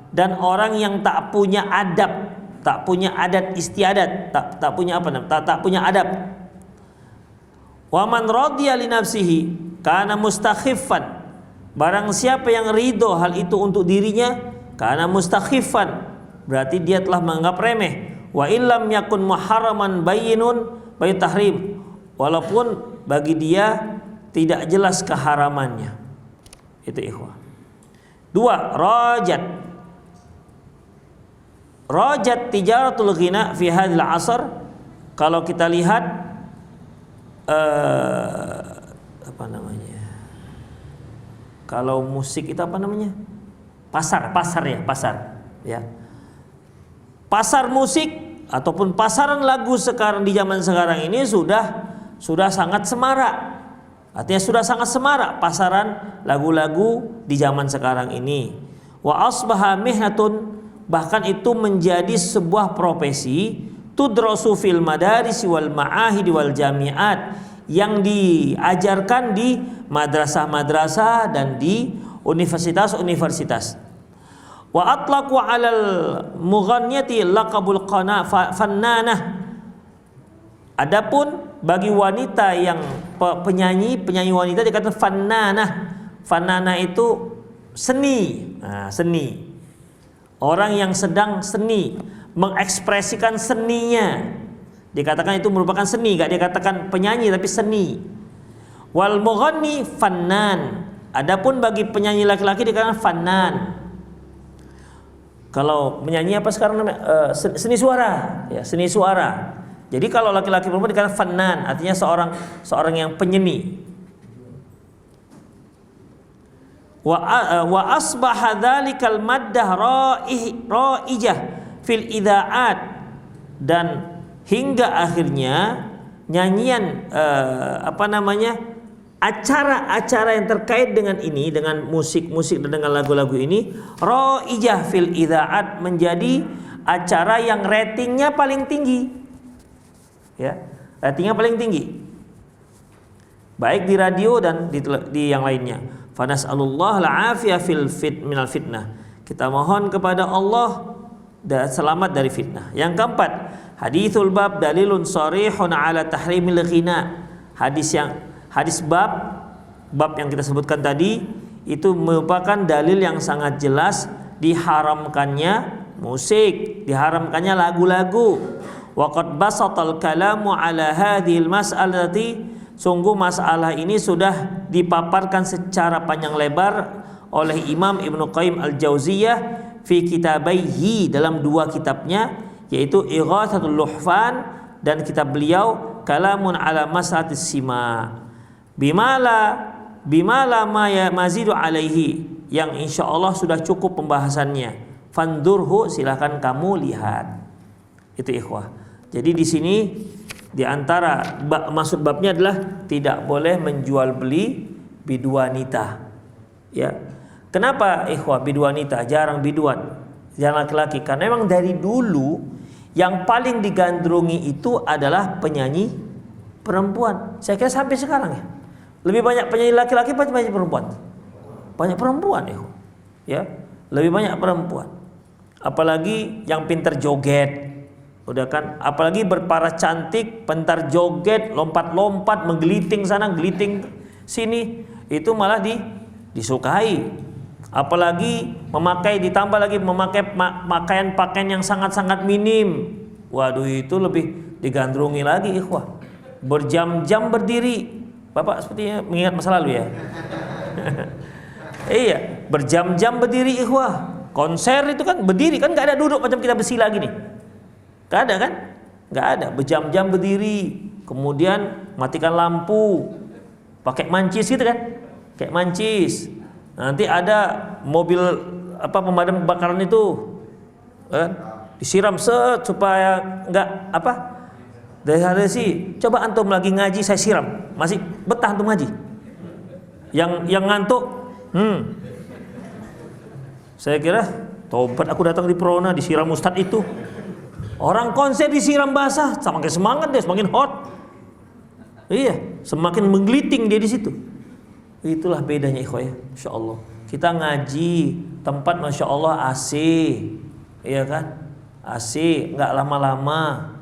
dan orang yang tak punya adab, tak punya adat istiadat, tak punya adab. Wa man radiya li nafsihi kana mustakhiffan. Barang siapa yang ridho hal itu untuk dirinya, kana mustakhiffan, berarti dia telah menganggap remeh. Wa illam yakun muharraman bayyinun bayt tahrim, walaupun bagi dia tidak jelas keharamannya. Itu ikhwah. 2, rajat tijaratul ghina fi hadhil asr. Kalau kita lihat kalau musik itu pasar ya. Pasar musik ataupun pasaran lagu sekarang di zaman sekarang ini sudah sangat semarak. Artinya sudah sangat semarak pasaran lagu-lagu di zaman sekarang ini. Wa asbaha mihnatun, bahkan itu menjadi sebuah profesi, tudrasu fil madaris wal ma'ahid wal jami'at, yang diajarkan di madrasah-madrasah dan di universitas-universitas. Wa atlaqu 'alal mughanniyati laqabul fannanah. Adapun bagi wanita yang penyanyi wanita dikatakan fannanah. Fannanah itu seni. Seni. Orang yang sedang seni, mengekspresikan seninya, dikatakan itu merupakan seni, gak dikatakan penyanyi tapi seni. Wal mughanni fannan. Adapun bagi penyanyi laki-laki dikatakan fannan. Kalau menyanyi apa sekarang namanya? Seni suara, ya, seni suara. Jadi kalau laki-laki perempuan dikatakan fannan, artinya seorang yang penyeni. Wa asbaha dzalikal maddah ra'ijah fil idaat, dan hingga akhirnya nyanyian acara-acara yang terkait dengan ini, dengan musik-musik dan dengan lagu-lagu ini, ra'ijah fil idaat, menjadi acara yang ratingnya paling tinggi. Ya, ratingnya paling tinggi. Baik di radio dan di yang lainnya. Fanas'alullah al-afiyah minal fitnah. Kita mohon kepada Allah dan selamat dari fitnah. Yang keempat, hadithul bab dalilun sharihun ala tahrimil ghina. Hadis bab yang kita sebutkan tadi itu merupakan dalil yang sangat jelas diharamkannya musik, diharamkannya lagu-lagu. Wa qad basatal kalamu ala hadhil mas'alati, sungguh masalah ini sudah dipaparkan secara panjang lebar oleh Imam Ibnu Qayyim Al-Jauziyah fi kitabaihi, dalam 2 kitabnya, yaitu Ighatsatul Luhfan dan kitab beliau Kalamun ala Mas'alatis Sima. Bimala ma mazidu alaihi, yang insya Allah sudah cukup pembahasannya. Fandurhu, silahkan kamu lihat. Itu ikhwah. Jadi di sini di antara maksud babnya adalah tidak boleh menjual beli biduanita. Ya. Kenapa ikhwah biduanita? Jarang biduan, jarang laki-laki. Karena memang dari dulu yang paling digandrungi itu adalah penyanyi perempuan. Saya kira sampai sekarang ya. Lebih banyak penyanyi laki-laki apa penyanyi perempuan? Banyak perempuan ya. Lebih banyak perempuan. Apalagi yang pintar joget. Udah kan, apalagi berparas cantik, pintar joget, lompat-lompat, menggeliting sana, geliting sini, itu malah disukai. Apalagi ditambah lagi memakai pakaian yang sangat-sangat minim. Waduh, itu lebih digandrungi lagi ikhwah. Berjam-jam berdiri. Bapak sepertinya mengingat masa lalu ya. Iya, berjam-jam berdiri ikhwah. Konser itu kan berdiri, kan nggak ada duduk macam kita bersila gini. Nggak ada kan? Nggak ada. Berjam-jam berdiri, kemudian matikan lampu, pakai mancis gitu kan? Kayak mancis. Nanti ada mobil pemadam kebakaran itu, kan? Disiram supaya nggak dehidrasi. Coba antum lagi ngaji saya siram, masih betah antum ngaji? Yang ngantuk, saya kira tobat aku datang di Prona disiram ustadz itu. Orang konser disiram basah, semakin semangat dia, semakin hot. Iya, semakin menggeliting dia di situ. Itulah bedanya ikhwah ya, Masya Allah. Kita ngaji tempat Masya Allah AC, iya kan? AC, nggak lama-lama.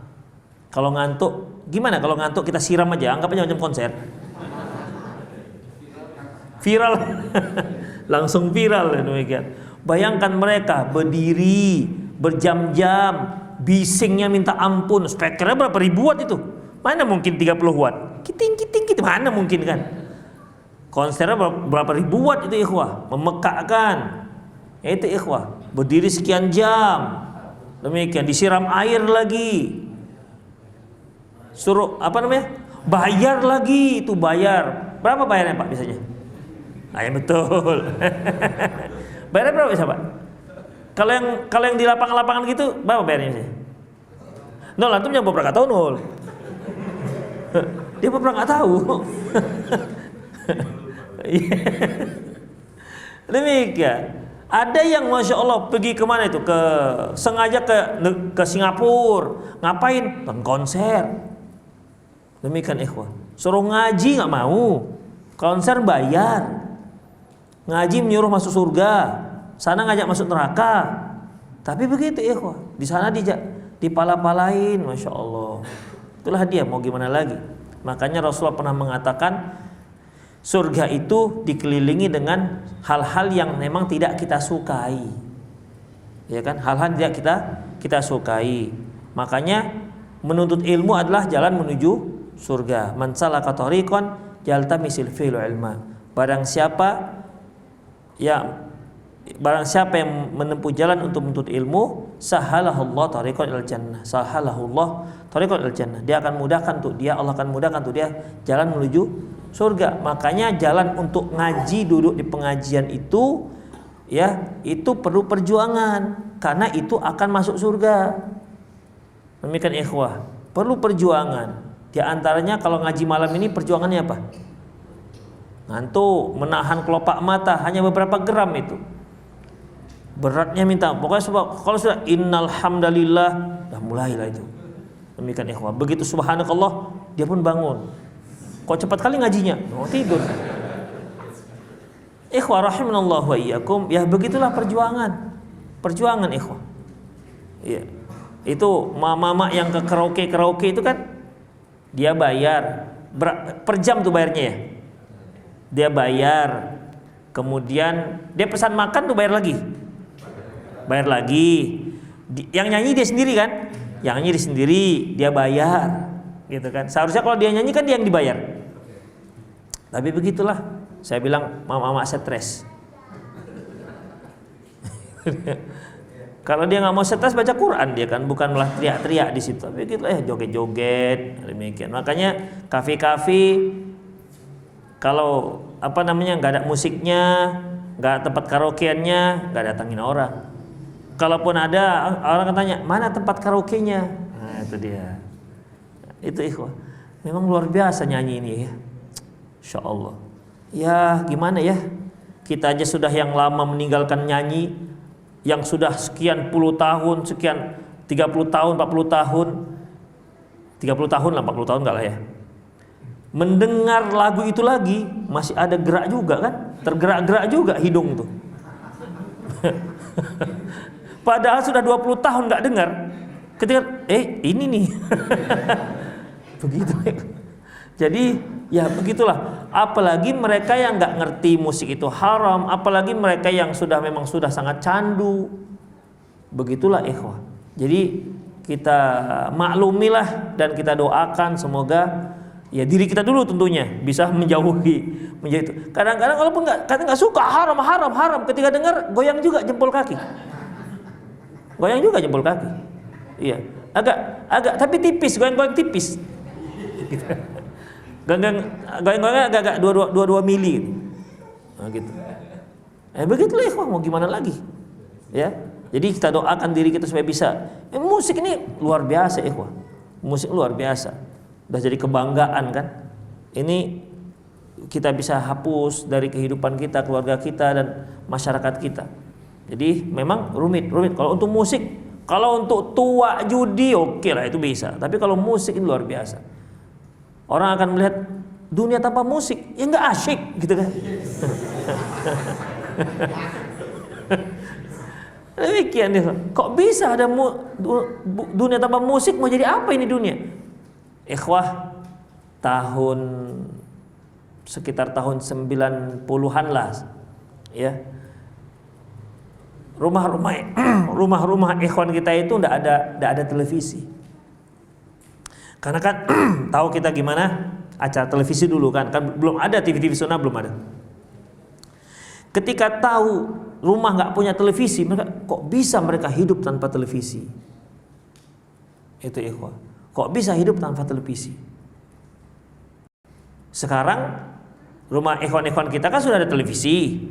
Kalau ngantuk, gimana kalau ngantuk kita siram aja, anggap aja macam konser. Viral, langsung viral demikian. Bayangkan mereka berdiri berjam-jam, bisingnya minta ampun, spekernya berapa ribu watt itu? Mana mungkin 30 watt? Kiting, mana mungkin kan? Konsernya berapa ribu watt itu ikhwah? Memekakkan. Itu ikhwah. Berdiri sekian jam. Demikian, disiram air lagi. Suruh bayar lagi, itu bayar. Berapa bayarnya Pak biasanya? Nah, ya betul. Bayarnya berapa bisa Pak? Kalau yang di lapangan-lapangan gitu, berapa bayarnya sih? Nol, antum yang beberapa tahu nol. Dia beberapa nggak tahu. Demikian. Ada yang Masya Allah pergi kemana itu? Sengaja ke Singapura. Ngapain? Nonton konser. Demikian ikhwah. Suruh ngaji nggak mau. Konser bayar. Ngaji menyuruh masuk surga. Sana ngajak masuk neraka. Tapi begitu ikhwah. Di sana dipala-palain, Masya Allah. Itulah dia, mau gimana lagi. Makanya Rasulullah pernah mengatakan surga itu dikelilingi dengan hal-hal yang memang tidak kita sukai. Ya kan? Hal-hal tidak kita sukai. Makanya menuntut ilmu adalah jalan menuju surga. Man salaka tariqan yaltamisul fihi ilma. Barang siapa yang menempuh jalan untuk menuntut ilmu, sahalahullah tariqan ilal jannah. Sahalahullah tariqan ilal jannah. Dia akan mudahkan untuk dia, Allah akan mudahkan untuk dia jalan menuju surga. Makanya jalan untuk ngaji, duduk di pengajian itu ya, itu perlu perjuangan karena itu akan masuk surga. Demikian ikhwah, perlu perjuangan. Di antaranya kalau ngaji malam ini perjuangannya apa? Ngantuk, menahan kelopak mata hanya beberapa gram itu. Beratnya minta. Pokoknya kalau sudah innal hamdalillah, dah mulailah itu. Demikian ikhwah. Begitu subhanakallah, dia pun bangun. Kok cepat kali ngajinya? Oh, tidur. Ikhwah rahimanallah wa iyyakum. Ya begitulah perjuangan. Perjuangan ikhwah. Iya. Itu mama-mama yang ke karaoke itu kan dia bayar per jam tuh bayarnya ya. Dia bayar. Kemudian dia pesan makan tuh bayar lagi. Bayar lagi. Yang nyanyi dia sendiri kan? Yang nyanyi dia sendiri, dia bayar. Gitu kan. Seharusnya kalau dia nyanyi kan dia yang dibayar. Tapi begitulah. Saya bilang mama stres. Kalau dia nggak mau stres baca Quran dia kan, bukan malah teriak-teriak di situ. Tapi gitu joget-joget demikian. Makanya kafe-kafe kalau nggak ada musiknya, nggak tempat karaokeannya, nggak datangin orang. Kalaupun ada, orang akan tanya, mana tempat karaoke-nya? Nah, itu dia. Itu ikhwah. Memang luar biasa nyanyi ini ya. Insya Allah. Ya gimana ya? Kita aja sudah yang lama meninggalkan nyanyi, yang sudah sekian puluh tahun, sekian 30 tahun, 40 tahun. 30 tahun lah, 40 tahun enggak lah ya. Mendengar lagu itu lagi, masih ada gerak juga kan? Tergerak-gerak juga hidung tuh. Padahal sudah 20 tahun nggak dengar. Ketika ini nih. Begitu. Jadi ya begitulah. Apalagi mereka yang nggak ngerti musik itu haram, apalagi mereka yang memang sudah sangat candu. Begitulah ikhwah. Jadi kita maklumilah dan kita doakan semoga ya diri kita dulu tentunya bisa menjauhi itu. Kadang-kadang walaupun nggak suka haram, ketika dengar goyang juga jempol kaki. Goyang juga jempol kaki. Iya, agak tapi tipis, goyang-goyang tipis. Gitu. Goyang-goyang agak 22 mili gitu. Nah, gitu. Begitulah ikhwah, mau gimana lagi? Ya. Jadi kita doakan diri kita supaya bisa. Musik ini luar biasa ikhwah. Musik luar biasa. Udah jadi kebanggaan kan? Ini kita bisa hapus dari kehidupan kita, keluarga kita dan masyarakat kita. Jadi memang rumit. Kalau untuk musik, kalau untuk tua judi oke lah itu bisa. Tapi kalau musik ini luar biasa. Orang akan melihat dunia tanpa musik, ya nggak asyik gitu kan. Demikian nih. Kok bisa ada dunia tanpa musik, mau jadi apa ini dunia? Ikhwah, sekitar tahun 90-an lah. Ya. Rumah-rumah ikhwan kita itu enggak ada televisi. Karena kan tahu kita gimana acara televisi dulu kan belum ada TV sunnah belum ada. Ketika tahu rumah nggak punya televisi, kok bisa mereka hidup tanpa televisi? Itu ikhwah. Kok bisa hidup tanpa televisi? Sekarang rumah ikhwan kita kan sudah ada televisi,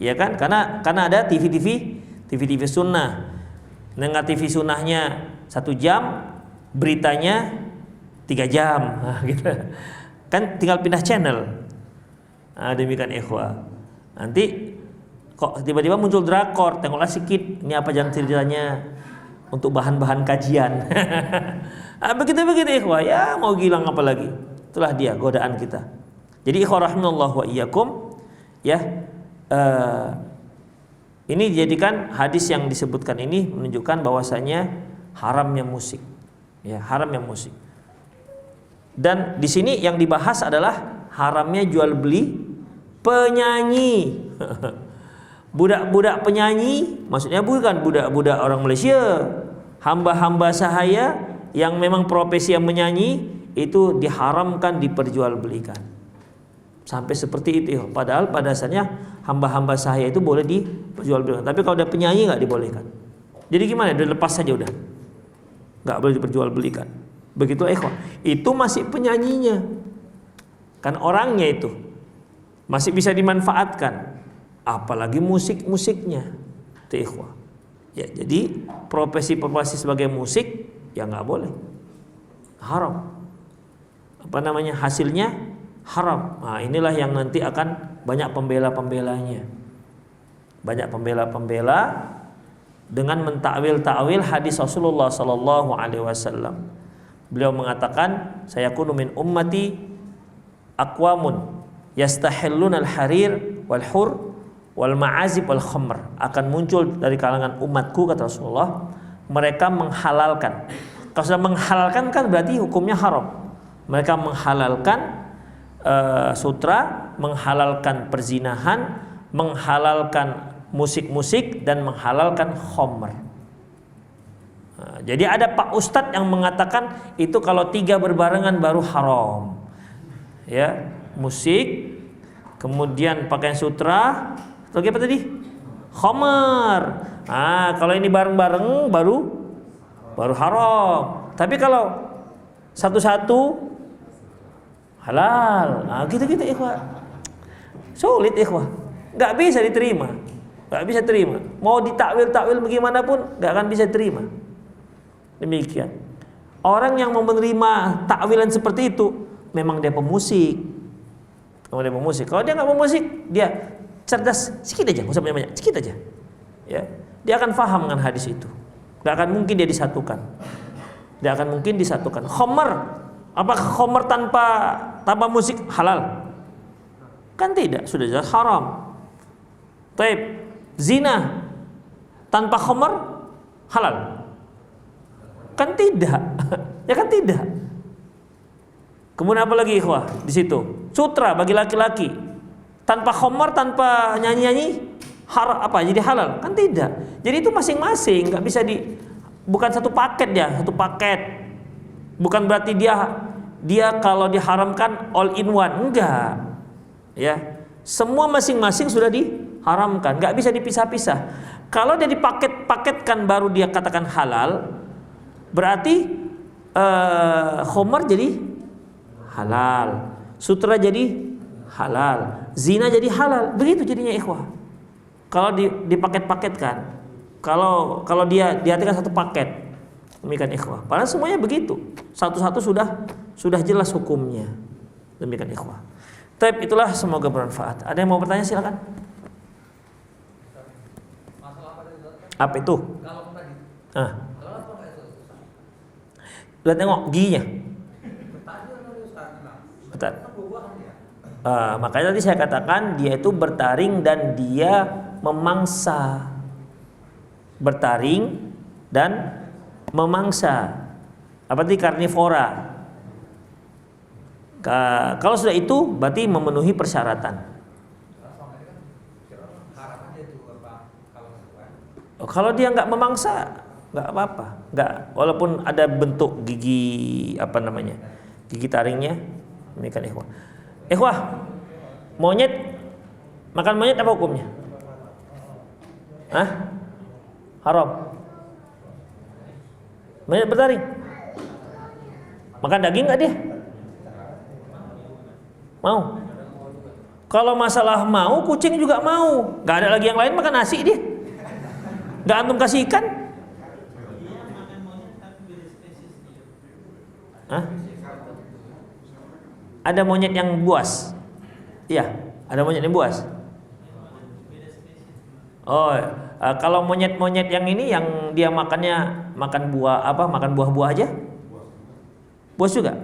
ya kan? Karena ada TV sunnah. Dengar TV sunnahnya 1 jam, beritanya 3 jam, nah, gitu. Kan tinggal pindah channel. Nah, demikian ikhwah. Nanti kok tiba-tiba muncul drakor, tengoklah sedikit. Ini apa jalan ceritanya untuk bahan-bahan kajian. Nah, begitu ikhwah. Ya mau gilang apa lagi? Itulah dia godaan kita. Jadi ikhwah rahimallahu wa iyyakum ya. Ini dijadikan hadis yang disebutkan ini menunjukkan bahwasanya haramnya musik. Ya, haramnya musik. Dan di sini yang dibahas adalah haramnya jual beli penyanyi. Budak-budak penyanyi, maksudnya bukan budak-budak orang Malaysia. Hamba-hamba sahaya yang memang profesi yang menyanyi itu diharamkan diperjualbelikan. Sampai seperti itu. Padahal pada dasarnya hamba-hamba sahaya itu boleh diperjualbelikan. Tapi kalau ada penyanyi nggak dibolehkan. Jadi gimana? Udah lepas saja udah. Nggak boleh diperjualbelikan. Begitu ikhwan. Itu masih penyanyinya. Kan orangnya itu masih bisa dimanfaatkan. Apalagi musik-musiknya. Itu ikhwan. Ya, jadi profesi sebagai musik ya nggak boleh. Haram. Hasilnya haram. Nah, inilah yang nanti akan banyak pembela-pembelanya. Banyak pembela-pembela dengan mentakwil hadis Rasulullah sallallahu alaihi wasallam. Beliau mengatakan, sayakunu min ummati aqwamun yastahilluna al-harir wal hur wal ma'azib wal khamr. Akan muncul dari kalangan umatku, kata Rasulullah, mereka menghalalkan. Kalau sudah menghalalkan kan berarti hukumnya haram. Mereka menghalalkan sutra, menghalalkan perzinahan, menghalalkan musik-musik dan menghalalkan khamr. Nah, jadi ada Pak Ustadz yang mengatakan itu kalau 3 berbarengan baru haram. Ya, musik, kemudian pakaian sutra, lagi apa tadi? Khamr. Nah, kalau ini bareng-bareng baru haram. Tapi kalau satu-satu halal. Nah, gitu ikhwah. Sulit ikhwah. nggak bisa diterima, nggak bisa terima. Mau ditakwil bagaimanapun nggak akan bisa terima. Demikian. Orang yang mau menerima takwilan seperti itu memang dia pemusik. Kalau dia nggak pemusik, dia cerdas sedikit aja, nggak usah banyak-banyak, sedikit aja. Ya, dia akan paham dengan hadis itu. Nggak akan mungkin dia disatukan. Dia akan mungkin disatukan. Khamar, apakah khamar tanpa musik halal? Kan tidak, sudah jelas haram. Taib, zina tanpa khamar halal? Kan tidak. Ya kan tidak. Kemudian apa lagi ikhwah di situ? Sutra bagi laki-laki tanpa khamar, tanpa nyanyi-nyanyi jadi halal? Kan tidak. Jadi itu masing-masing, nggak bisa bukan satu paket ya, satu paket. Bukan berarti dia kalau diharamkan all in one, enggak. Ya, semua masing-masing sudah diharamkan, nggak bisa dipisah-pisah. Kalau dia dipaket-paketkan baru dia katakan halal, berarti khamar jadi halal, sutra jadi halal, zina jadi halal. Begitu jadinya ikhwah. Kalau dipaket-paketkan, kalau dia diartikan satu paket, demikian ikhwah. Padahal semuanya begitu, satu-satu sudah jelas hukumnya. Demikian ikhwah. Tapi itulah, semoga bermanfaat. Ada yang mau bertanya silakan. Apa itu? Lihat tengok giginya. Makanya tadi saya katakan dia itu bertaring dan dia memangsa. Bertaring dan memangsa. Apa tadi? Karnivora. Kalau sudah itu berarti memenuhi persyaratan. Kalau dia nggak memangsa, nggak apa-apa. Nggak, walaupun ada bentuk gigi gigi taringnya. Demikian ikhwah. Ikhwah, makan monyet apa hukumnya? Haram. Monyet bertaring. Makan daging nggak dia? Mau. Kalau masalah mau, kucing juga mau. Nggak ada lagi yang lain, makan nasi dia. Nggak antum kasih ikan? Ada monyet yang buas. Iya, ada monyet yang buas. Kalau monyet-monyet yang ini yang dia makan buah-buah aja? Buas juga?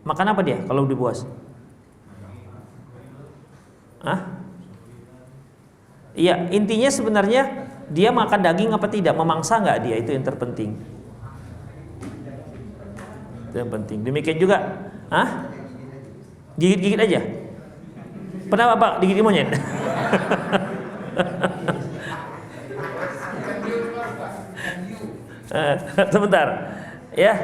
Makan apa dia kalau dibuas? Iya, intinya sebenarnya dia makan daging apa tidak, memangsa nggak dia, itu yang terpenting. Itu yang penting. Demikian juga, gigit-gigit aja. Pernah Bapak digigit monyet? Sebentar, ya.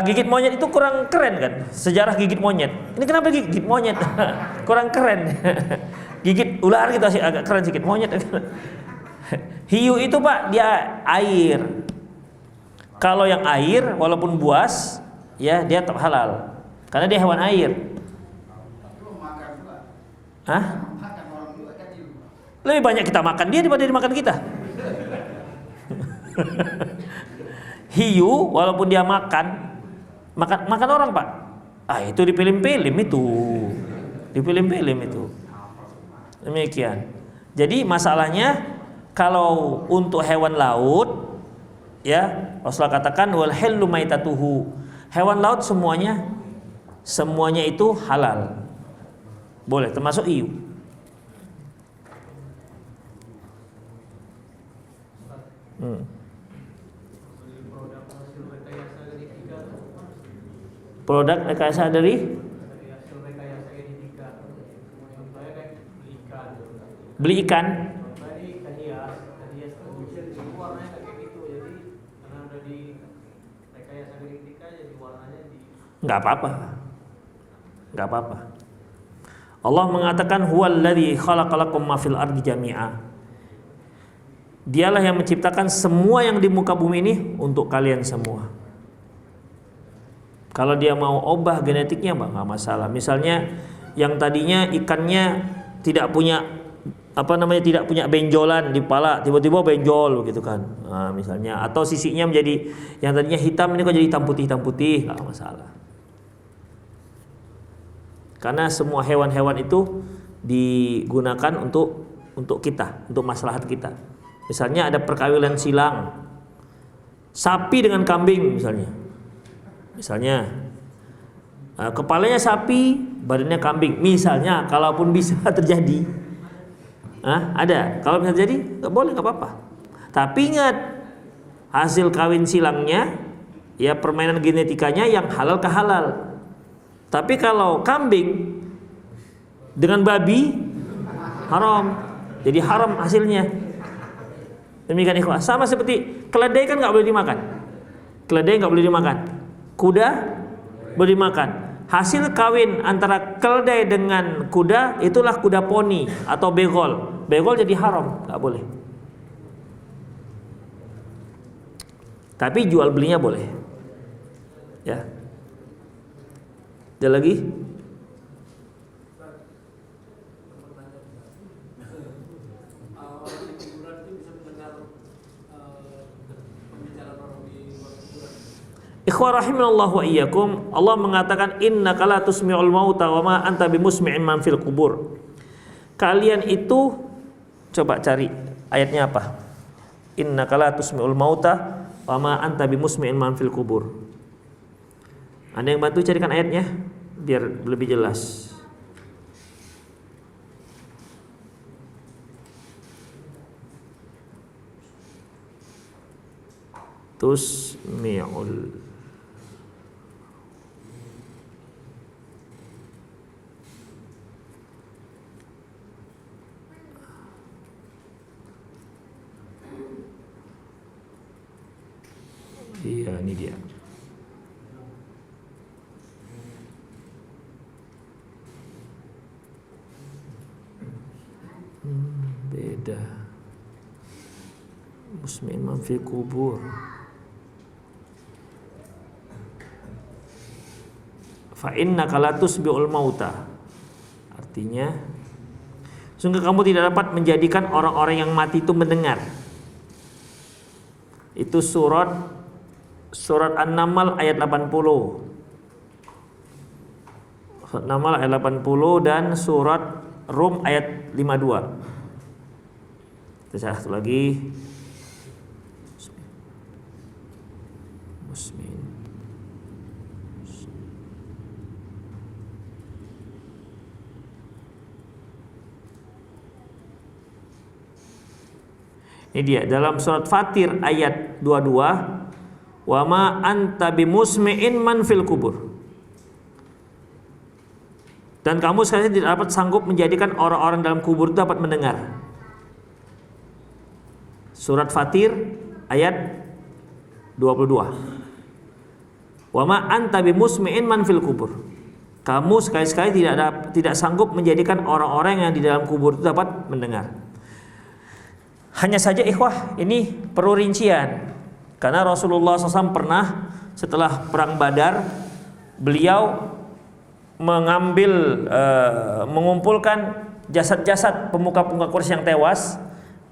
Gigit monyet itu kurang keren kan? Sejarah gigit monyet. Ini kenapa gigit monyet? Kurang keren. Gigit ular gitu sih agak keren sedikit. Monyet. Hiu itu Pak, dia air. Kalau yang air walaupun buas, ya dia tetap halal. Karena dia hewan air. Lebih banyak kita makan dia daripada dimakan kita. Hiu walaupun dia makan orang Pak. Itu di film-film itu. Demikian. Jadi masalahnya kalau untuk hewan laut, ya Rasulullah katakan wal hallu maitatuhu. Hewan laut semuanya itu halal. Boleh, termasuk hiu. Produk rekayasa dari beli ikan. Nggak apa-apa. Allah mengatakan huwallazi khalaqalakum ma fil ardi jami'a. Dialah yang menciptakan semua yang di muka bumi ini untuk kalian semua. Kalau dia mau ubah genetiknya nggak masalah. Misalnya yang tadinya ikannya tidak punya tidak punya benjolan di kepala, tiba-tiba benjol gitu kan. Nah, misalnya, atau sisiknya menjadi yang tadinya hitam ini kok jadi hitam putih, nggak masalah. Karena semua hewan-hewan itu digunakan untuk kita, untuk maslahat kita. Misalnya ada perkawinan silang sapi dengan kambing misalnya kepalanya sapi, badannya kambing misalnya, kalaupun bisa terjadi. Ada, kalau bisa terjadi nggak boleh, nggak apa-apa. Tapi ingat, hasil kawin silangnya ya permainan genetikanya yang halal ke halal. Tapi kalau kambing dengan babi haram, jadi haram hasilnya. Demikian ikhwah. Sama seperti keledai kan nggak boleh dimakan. Keledai nggak boleh dimakan. Kuda boleh dimakan. Hasil kawin antara keledai dengan kuda itulah kuda poni atau begol. Begol jadi haram, nggak boleh. Tapi jual belinya boleh. Ya. Ada lagi? Ikhwah rahimanallah wa iyyakum, Allah mengatakan innaka la tusmi'ul mauta wa ma anta bimusmi'in man fil kubur. Kalian itu, coba cari ayatnya apa? Innaka la tusmi'ul mauta wa ma anta bimusmi'in man fil kubur. Ada yang bantu carikan ayatnya biar lebih jelas. Tusmi'ul Iya, ini dia. Beda. Muslimin man fi kubur. Fa innaka la tusbi'ul mauta. Artinya, sungguh kamu tidak dapat menjadikan orang-orang yang mati itu mendengar. Itu surat An-Naml ayat 80. Surat An-Naml ayat 80 dan surat Rum ayat 52. Kita satu lagi. Muslimin. Ini dia dalam surat Fatir ayat 22, wa ma anta bimusmi'in man fil kubur. Dan kamu sekali tidak dapat sanggup menjadikan orang-orang dalam kubur itu dapat mendengar. Surat Fatir ayat 22. Wa ma anta bimusmi'in man fil kubur. Kamu sekali-sekali tidak sanggup menjadikan orang-orang yang di dalam kubur itu dapat mendengar. Hanya saja ikhwah, ini perlu rincian. Karena Rasulullah SAW pernah setelah perang Badar, beliau mengumpulkan jasad-jasad pemuka-pemuka Quraisy yang tewas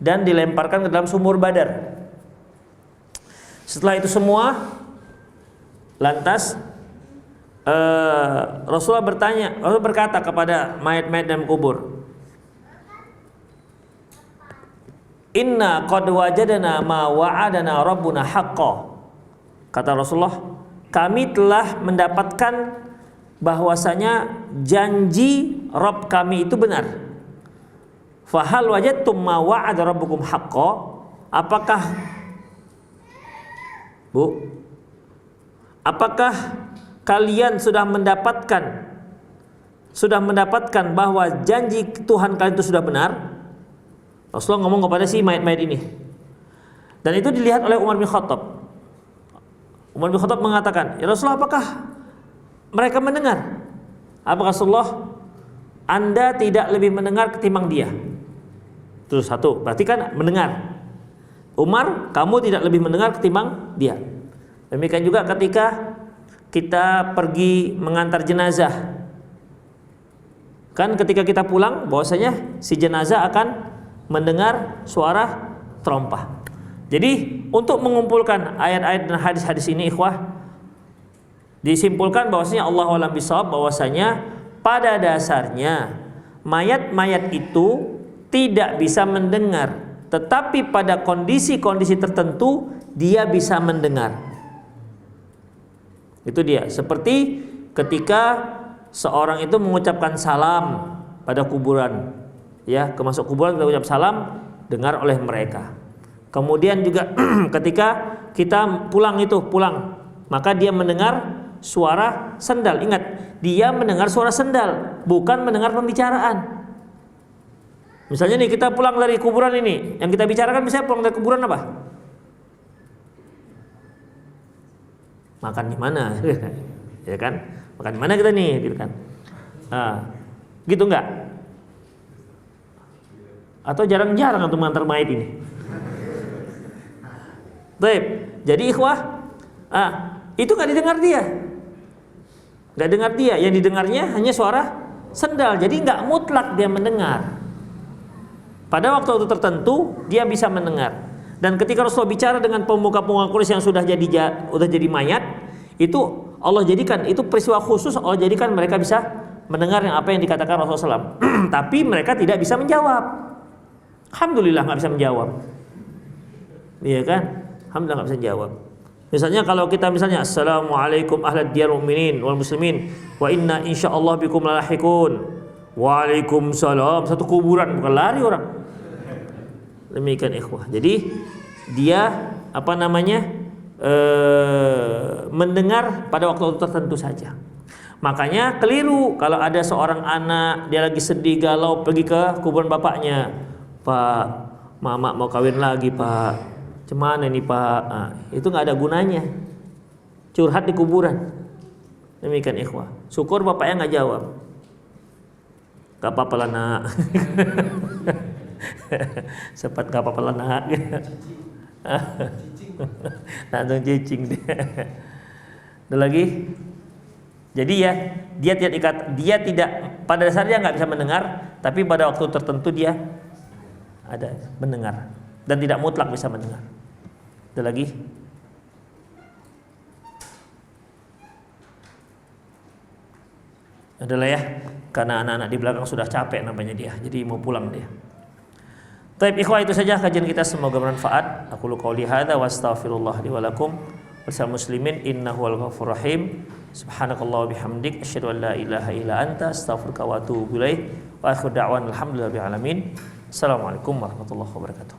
dan dilemparkan ke dalam sumur Badar. Setelah itu semua, lantas Rasulullah berkata kepada mayat-mayat dalam kubur, Inna qad wajadana ma wa'adana rabbuna haqqan. Kata Rasulullah, kami telah mendapatkan bahwasanya janji Rabb kami itu benar. Fahal wajadtum ma wa'ada rabbukum haqqan? Apakah kalian sudah mendapatkan bahwa janji Tuhan kalian itu sudah benar? Rasulullah ngomong kepada si mayat-mayat ini. Dan itu dilihat oleh Umar bin Khattab. Umar bin Khattab mengatakan, ya Rasulullah, apakah mereka mendengar? Apakah Rasulullah, Anda tidak lebih mendengar ketimbang dia? Terus satu, berarti kan mendengar. Umar, kamu tidak lebih mendengar ketimbang dia. Demikian juga ketika kita pergi mengantar jenazah. Kan ketika kita pulang, bahwasanya si jenazah akan mendengar suara terompah. Jadi untuk mengumpulkan ayat-ayat dan hadis-hadis ini ikhwah, disimpulkan bahwasanya Allah a'lam bishawab, bahwasanya pada dasarnya mayat-mayat itu tidak bisa mendengar, tetapi pada kondisi-kondisi tertentu dia bisa mendengar. Itu dia, seperti ketika seorang itu mengucapkan salam pada kuburan, ya, masuk kuburan kita ucap salam, dengar oleh mereka. Kemudian juga ketika kita pulang, maka dia mendengar suara sendal. Ingat, dia mendengar suara sendal, bukan mendengar pembicaraan. Misalnya nih, kita pulang dari kuburan ini, yang kita bicarakan misalnya pulang dari kuburan apa? Makan di mana? Ya kan? Makan di mana kita nih, gitu kan? Gitu enggak? Atau jarang-jarang untuk mengantar mayat ini? Baik. Jadi ikhwah, itu enggak didengar dia. Enggak dengar dia, yang didengarnya hanya suara sendal. Jadi enggak mutlak dia mendengar. Pada waktu tertentu dia bisa mendengar. Dan ketika Rasulullah bicara dengan pemuka-pemuka Quraisy yang sudah jadi mayat, itu Allah jadikan itu peristiwa khusus, Allah jadikan mereka bisa mendengar yang apa yang dikatakan Rasulullah SAW. Tapi mereka tidak bisa menjawab. Alhamdulillah nggak bisa menjawab. Iya kan? Alhamdulillah nggak bisa menjawab. Misalnya kalau kita misalnya Assalamualaikum ahlad diyar mu'minin wal muslimin wa inna insyaallah bikum lalahikun. Waalaikumsalam. Satu kuburan, bukan lari orang. Demikian ikhwah. Jadi dia mendengar pada waktu tertentu saja. Makanya keliru kalau ada seorang anak dia lagi sedih galau pergi ke kuburan bapaknya. Pak, mama mau kawin lagi pak. Cemana nih pak? Itu nggak ada gunanya. Curhat di kuburan. Demikian ikhwah. Syukur bapaknya nggak jawab. Gak apa-apa lah nak. Sempat gak apa-apa lah nak. Langsung cicing dia. Ada lagi. Jadi ya, dia tidak pada dasarnya nggak bisa mendengar, tapi pada waktu tertentu dia ada mendengar dan tidak mutlak bisa mendengar. Ada lagi. Adalah ya, karena anak-anak di belakang sudah capek namanya dia, jadi mau pulang dia. Baik ikhwah, itu saja kajian kita, semoga bermanfaat. Aku qouli hadza wa astaghfirullah li wa lakum bersama muslimin innahu wal ghafurur rahim. Subhanakallah wa bihamdik asyhadu an la ilaha illa anta astaghfiruka wa atubu ilaik. Wa akhiru da'wana alhamdulillahi rabbil alamin. Assalamualaikum warahmatullahi wabarakatuh.